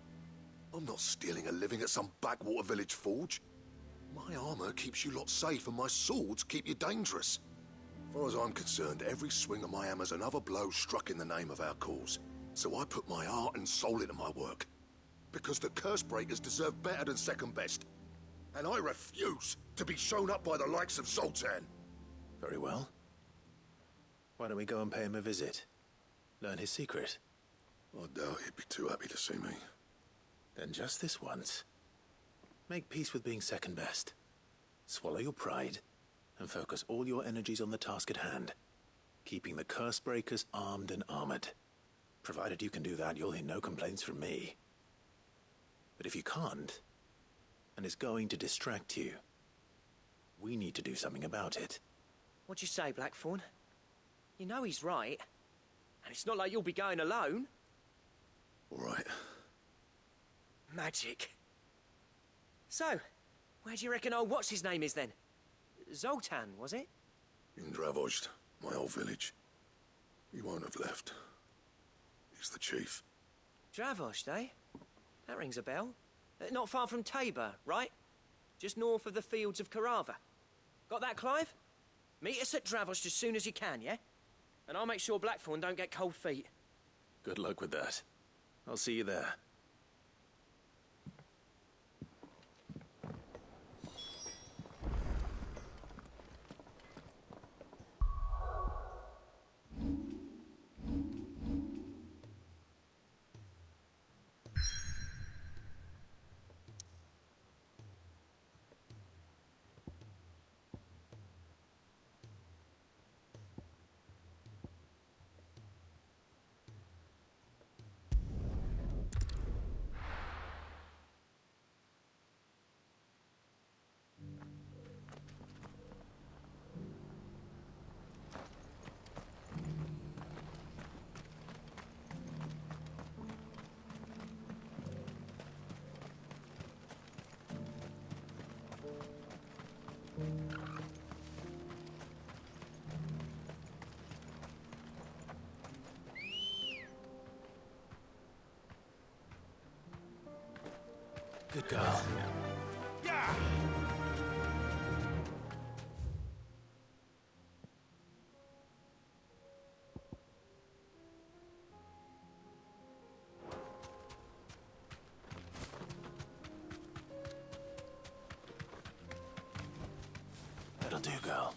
I'm not stealing a living at some backwater village forge. My armor keeps you lot safe and my swords keep you dangerous. As far as I'm concerned, every swing of my hammer's another blow struck in the name of our cause. So I put my heart and soul into my work. Because the curse breakers deserve better than second best. And I refuse to be shown up by the likes of Zoltan. Very well. Why don't we go and pay him a visit? Learn his secret. I doubt he'd be too happy to see me. Then just this once. Make peace with being second best. Swallow your pride and focus all your energies on the task at hand. Keeping the curse breakers armed and armored. Provided you can do that, you'll hear no complaints from me. But if you can't, and it's going to distract you, we need to do something about it. What'd you say, Blackthorn? You know he's right. And it's not like you'll be going alone. All right. Magic. So, where do you reckon old what's-his-name is then? Zoltan, was it? In Dravozd, my old village. He won't have left. He's the chief. Dravozd, eh? That rings a bell. Not far from Tabor, right? Just north of the fields of Carava. Got that, Clive? Meet us at Dravozd as soon as you can, yeah? And I'll make sure Blackthorn don't get cold feet. Good luck with that. I'll see you there. Good girl. Yeah! That'll do, girl.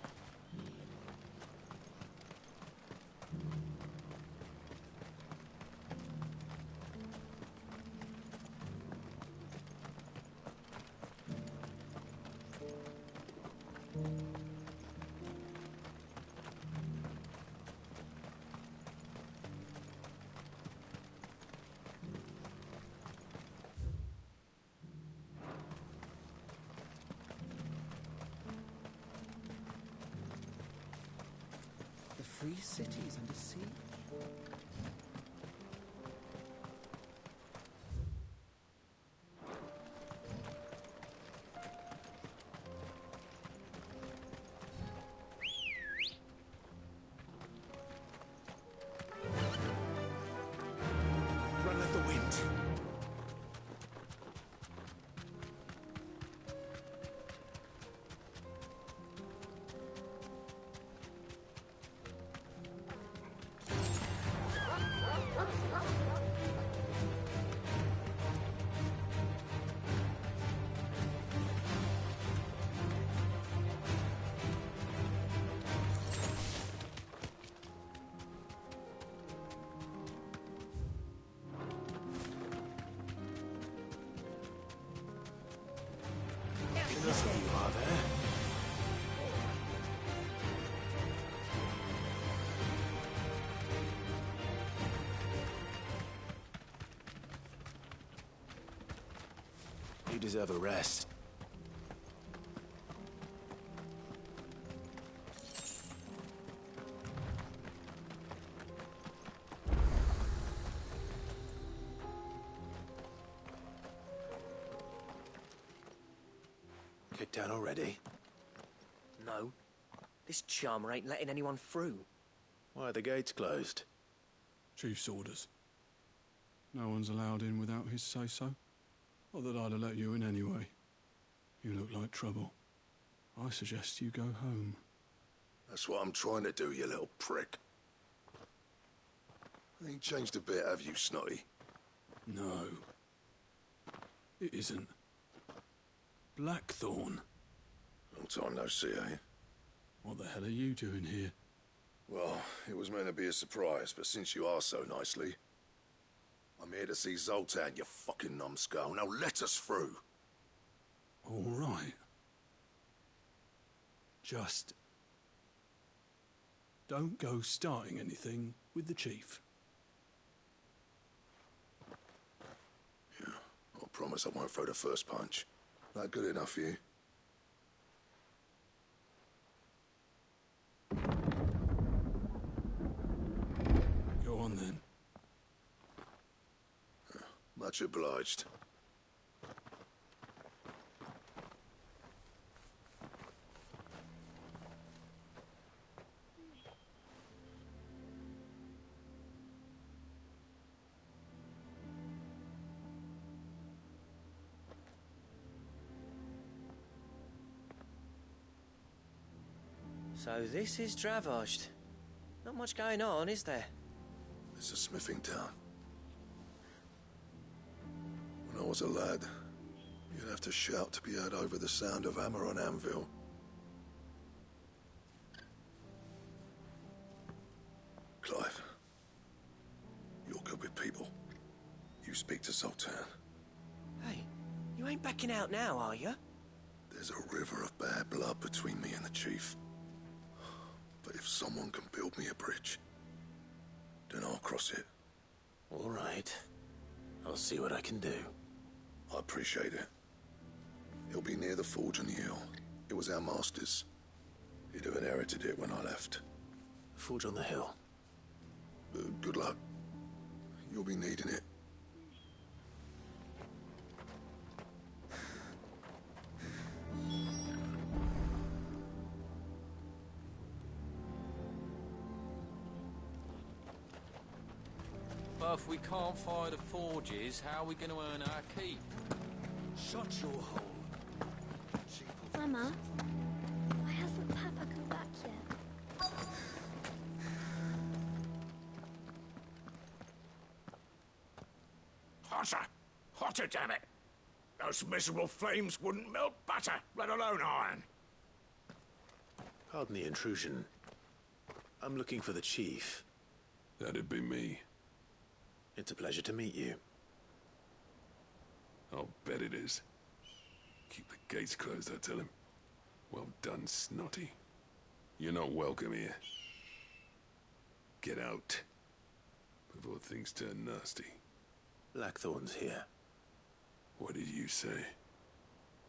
The free cities under siege. Run like the wind. Enough of you, are there? You deserve a rest. Kicked down already? No. This charmer ain't letting anyone through. Why are the gates closed? Chief's orders. No one's allowed in without his say-so. Not that I'd have let you in anyway. You look like trouble. I suggest you go home. That's what I'm trying to do, you little prick. Ain't changed a bit, have you, Snotty? No. It isn't. Blackthorn. Long time no see, eh? What the hell are you doing here? Well, it was meant to be a surprise, but since you asked so nicely, I'm here to see Zoltan, you fucking numbskull. Now let us through. All right. Just don't go starting anything with the chief. Yeah, I promise I won't throw the first punch. That good enough for you? Go on then. Much obliged. So this is Dravosht. Not much going on, is there? It's a smithing town. When I was a lad, you'd have to shout to be heard over the sound of hammer on anvil. Clive, you're good with people. You speak to Sultan. Hey, you ain't backing out now, are you? There's a river of bad blood between me and the chief. But if someone can build me a bridge, then I'll cross it. All right. I'll see what I can do. I appreciate it. It'll be near the forge on the hill. It was our master's. He'd have inherited it when I left. Forge on the hill. Good luck. You'll be needing it. But if we can't fire the forges, how are we going to earn our keep? Shut your hole. Mama, why hasn't Papa come back yet? Hotter! Hotter, damn it! Those miserable flames wouldn't melt butter, let alone iron. Pardon the intrusion. I'm looking for the chief. That'd be me. It's a pleasure to meet you. I'll bet it is. Keep the gates closed, I tell him. Well done, Snotty. You're not welcome here. Get out. Before things turn nasty. Blackthorn's here. What did you say?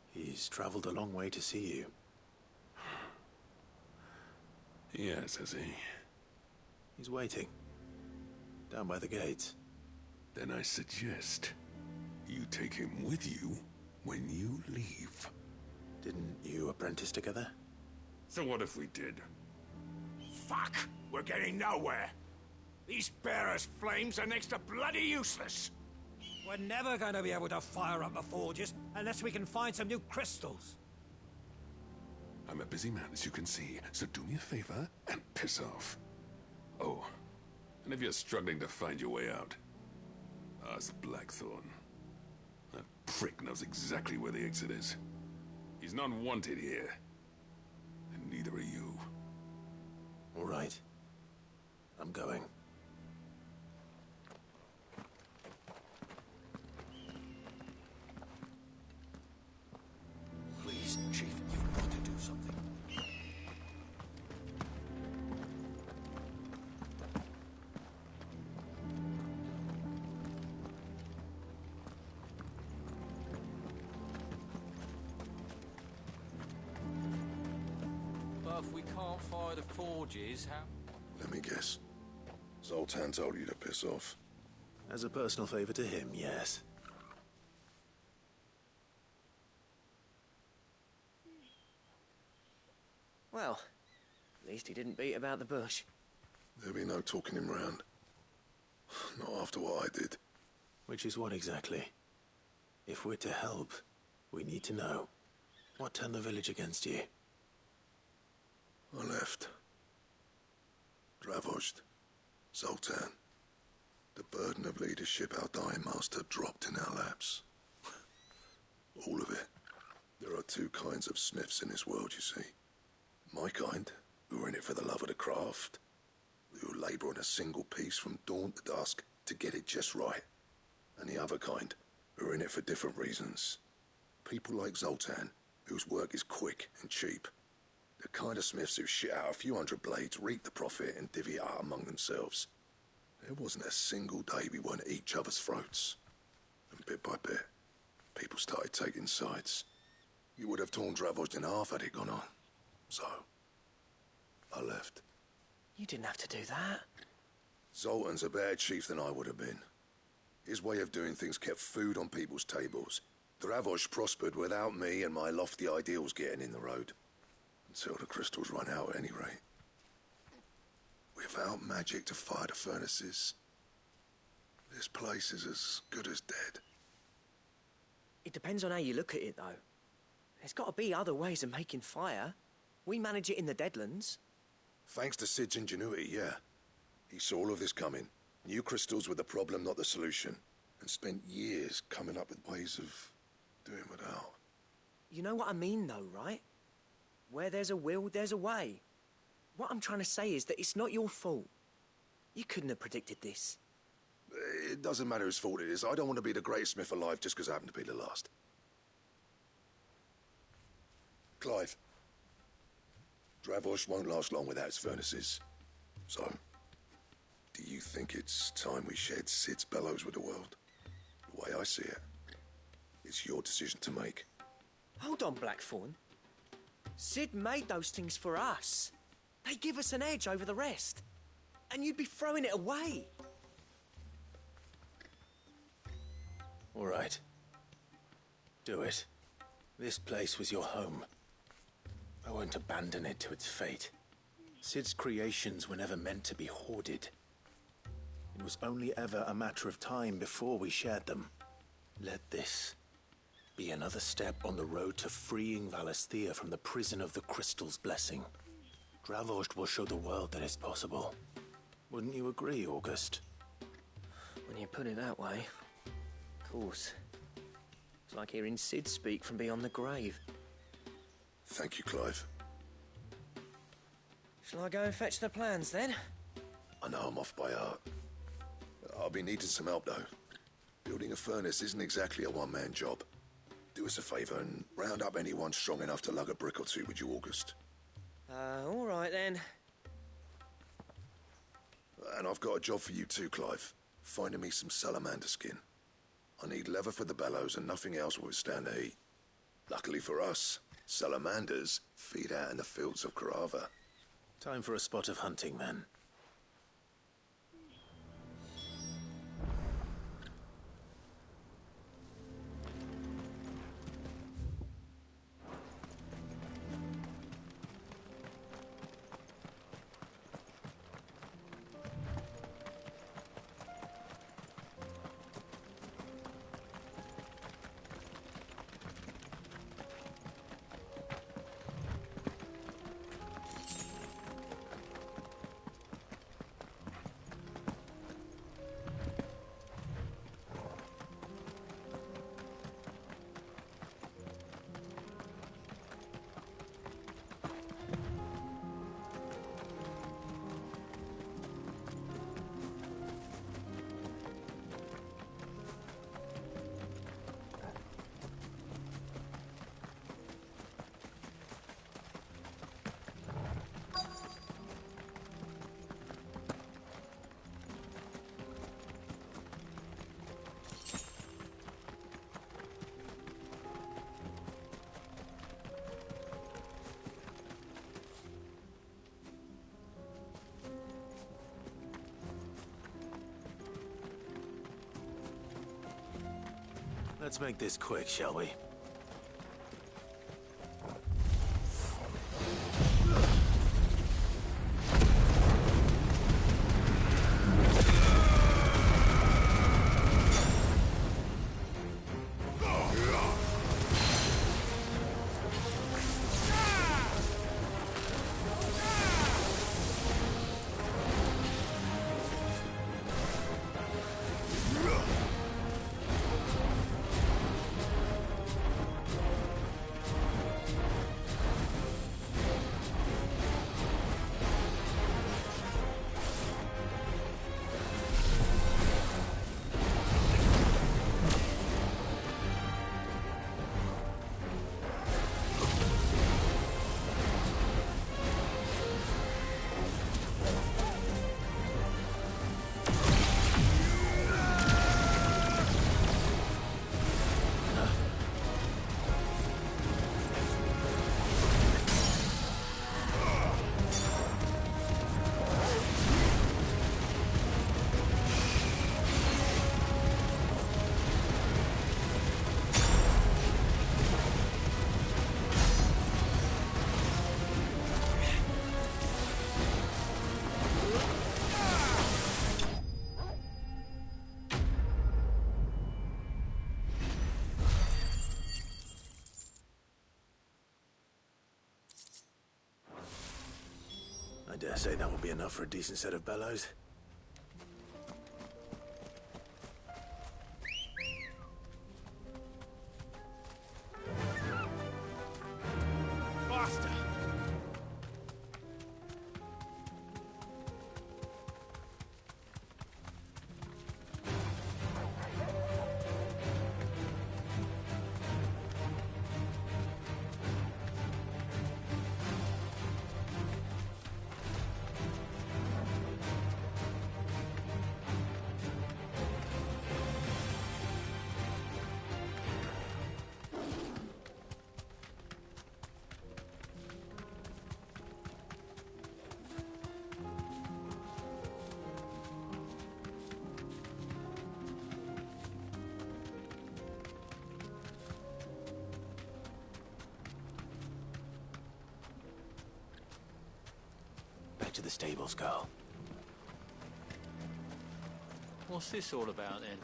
He's traveled a long way to see you. Yes, has he? He's waiting. Down by the gates. Then I suggest you take him with you when you leave. Didn't you apprentice together? So what if we did? Fuck! We're getting nowhere. These bearers' flames are next to bloody useless. We're never going to be able to fire up the forges unless we can find some new crystals. I'm a busy man, as you can see, so do me a favor and piss off. Oh, and if you're struggling to find your way out, ask Blackthorn. That prick knows exactly where the exit is. He's not wanted here. And neither are you. All right. I'm going. Please, Chief, you've got to do something. But if we can't fire the forges, how... Let me guess. Zoltan told you to piss off. As a personal favor to him, yes. Well, at least he didn't beat about the bush. There'll be no talking him round. Not after what I did. Which is what exactly? If we're to help, we need to know. What turned the village against you? I left. Dravozd. Zoltan. The burden of leadership our dying master dropped in our laps. All of it. There are two kinds of smiths in this world, you see. My kind, who are in it for the love of the craft, who labour on a single piece from dawn to dusk to get it just right. And the other kind, who are in it for different reasons. People like Zoltan, whose work is quick and cheap. The kind of smiths who shit out a few hundred blades, reap the profit, and divvy it out among themselves. There wasn't a single day we weren't at each other's throats. And bit by bit, people started taking sides. You would have torn Dravozd in half had it gone on. So, I left. You didn't have to do that. Zoltan's a better chief than I would have been. His way of doing things kept food on people's tables. Dravozd prospered without me and my lofty ideals getting in the road. Until the crystals run out at any rate. Without magic to fire the furnaces, this place is as good as dead. It depends on how you look at it, though. There's got to be other ways of making fire. We manage it in the Deadlands. Thanks to Sid's ingenuity, yeah. He saw all of this coming. Knew crystals were the problem, not the solution. And spent years coming up with ways of doing without. You know what I mean, though, right? Where there's a will, there's a way. What I'm trying to say is that it's not your fault. You couldn't have predicted this. It doesn't matter whose fault it is. I don't want to be the greatest smith alive just because I happen to be the last. Clive. Dravozd won't last long without its furnaces. So, do you think it's time we shared Sid's bellows with the world? The way I see it, it's your decision to make. Hold on, Blackthorn. Sid made those things for us. They give us an edge over the rest. And you'd be throwing it away. All right. Do it. This place was your home. I won't abandon it to its fate. Sid's creations were never meant to be hoarded. It was only ever a matter of time before we shared them. Let this be another step on the road to freeing Valisthea from the prison of the Crystal's blessing. Dravost will show the world that it's possible. Wouldn't you agree, August? When you put it that way, of course. It's like hearing Sid speak from beyond the grave. Thank you, Clive. Shall I go and fetch the plans, then? I know I'm off by heart. I'll be needing some help, though. Building a furnace isn't exactly a one-man job. Do us a favour and round up anyone strong enough to lug a brick or two, would you, August? All right, then. And I've got a job for you too, Clive. Finding me some salamander skin. I need leather for the bellows and nothing else will withstand the heat. Luckily for us, salamanders feed out in the fields of Carava. Time for a spot of hunting, then. Let's make this quick, shall we? I dare say that will be enough for a decent set of bellows. Faster! To the stables, girl. What's this all about, then?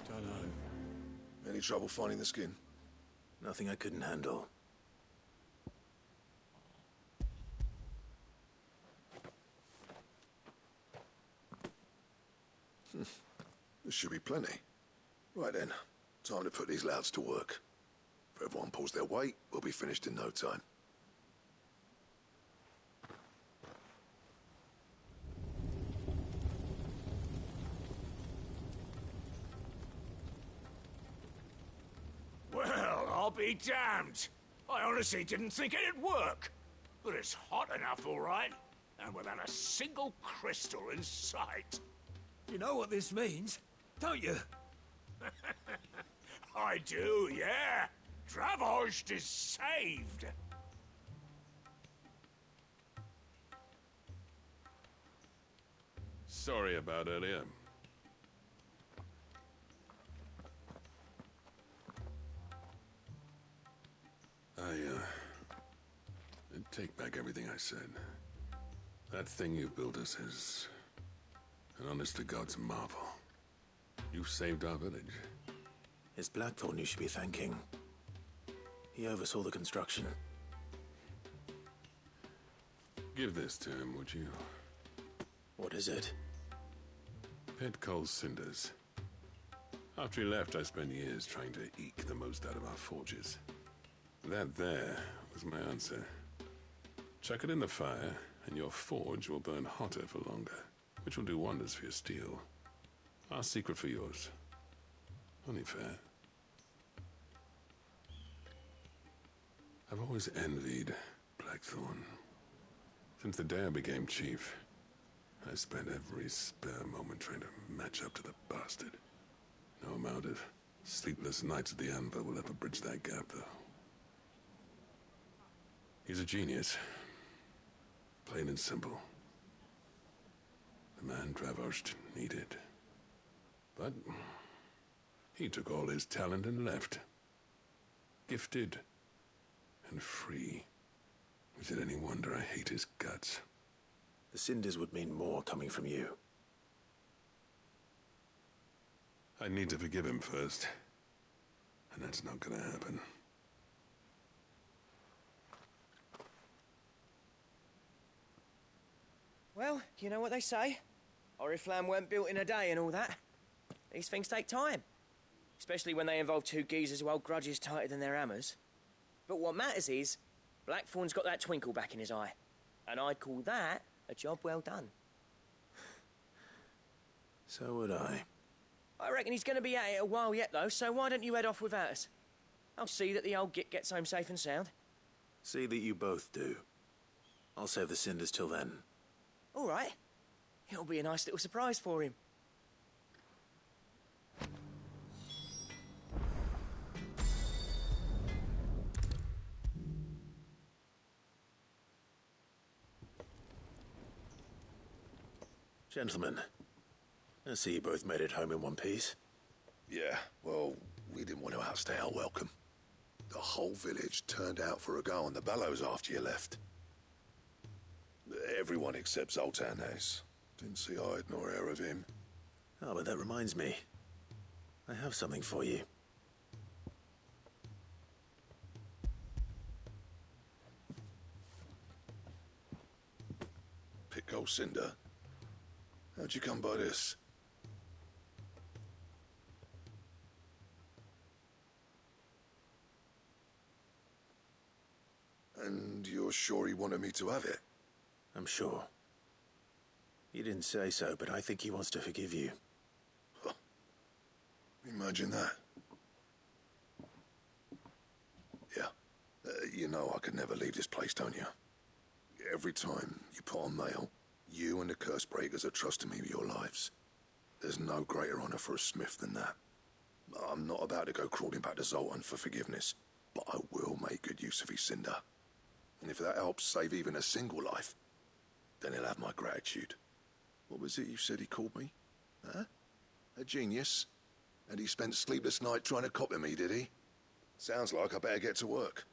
Don't know. Any trouble finding the skin? Nothing I couldn't handle. There should be plenty. Right then, time to put these louds to work. If everyone pulls their weight, we'll be finished in no time. Well, I'll be damned. I honestly didn't think it'd work. But it's hot enough, all right. And without a single crystal in sight. You know what this means, don't you? I do, yeah. Dravost is saved. Sorry about earlier. Take back everything I said. That thing you built us is an honest-to-God's marvel. You saved our village. It's Blackthorn you should be thanking. He oversaw the construction. Give this to him, would you? What is it? Pit Cole's cinders. After he left, I spent years trying to eke the most out of our forges. That there was my answer. Chuck it in the fire, and your forge will burn hotter for longer, which will do wonders for your steel. Our secret for yours. Only fair. I've always envied Blackthorn. Since the day I became chief, I spent every spare moment trying to match up to the bastard. No amount of sleepless nights at the Anvil will ever bridge that gap, though. He's a genius. Plain and simple. The man Dravost needed. But he took all his talent and left. Gifted and free. Is it any wonder I hate his guts? The cinders would mean more coming from you. I need to forgive him first. And that's not gonna happen. Well, you know what they say. Oriflamme weren't built in a day and all that. These things take time. Especially when they involve two geezers who hold grudges tighter than their hammers. But what matters is, Blackthorn's got that twinkle back in his eye. And I'd call that a job well done. So would I. I reckon he's going to be at it a while yet, though, so why don't you head off without us? I'll see that the old git gets home safe and sound. See that you both do. I'll save the cinders till then. All right. It'll be a nice little surprise for him. Gentlemen, I see you both made it home in one piece. Yeah, well, we didn't want to outstay our welcome. The whole village turned out for a go on the bellows after you left. Everyone except Zoltan has. Didn't see hide nor hair of him. Oh, but that reminds me. I have something for you. Pico Cinder. How'd you come by this? And you're sure he wanted me to have it? I'm sure. He didn't say so, but I think he wants to forgive you. Huh. Imagine that. Yeah. You know I could never leave this place, don't you? Every time you put on mail, you and the curse breakers are trusting me with your lives. There's no greater honor for a smith than that. I'm not about to go crawling back to Zoltan for forgiveness, but I will make good use of his cinder. And if that helps save even a single life, then he'll have my gratitude. What was it you said he called me? Huh? A genius? And he spent sleepless night trying to copy me, did he? Sounds like I better get to work.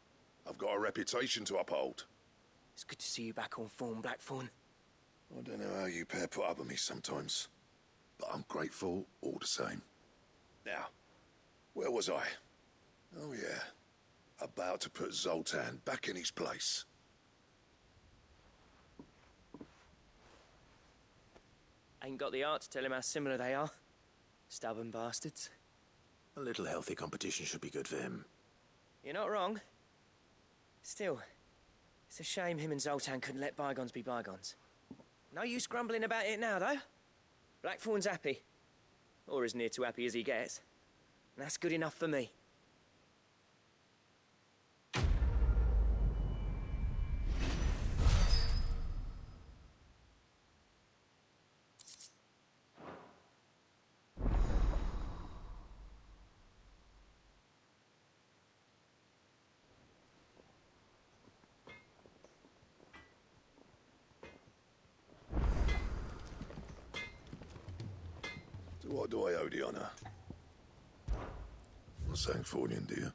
I've got a reputation to uphold. It's good to see you back on form, Blackthorn. I don't know how you pair put up with me sometimes, but I'm grateful all the same. Now, where was I? Oh yeah, About to put Zoltan back in his place. Ain't got the art to tell him how similar they are. Stubborn bastards. A little healthy competition should be good for him. You're not wrong. Still, it's a shame him and Zoltan couldn't let bygones be bygones. No use grumbling about it now, though. Blackthorn's happy. Or as near to happy as he gets. And that's good enough for me. To what do I owe the honour? For Sancthornian, dear.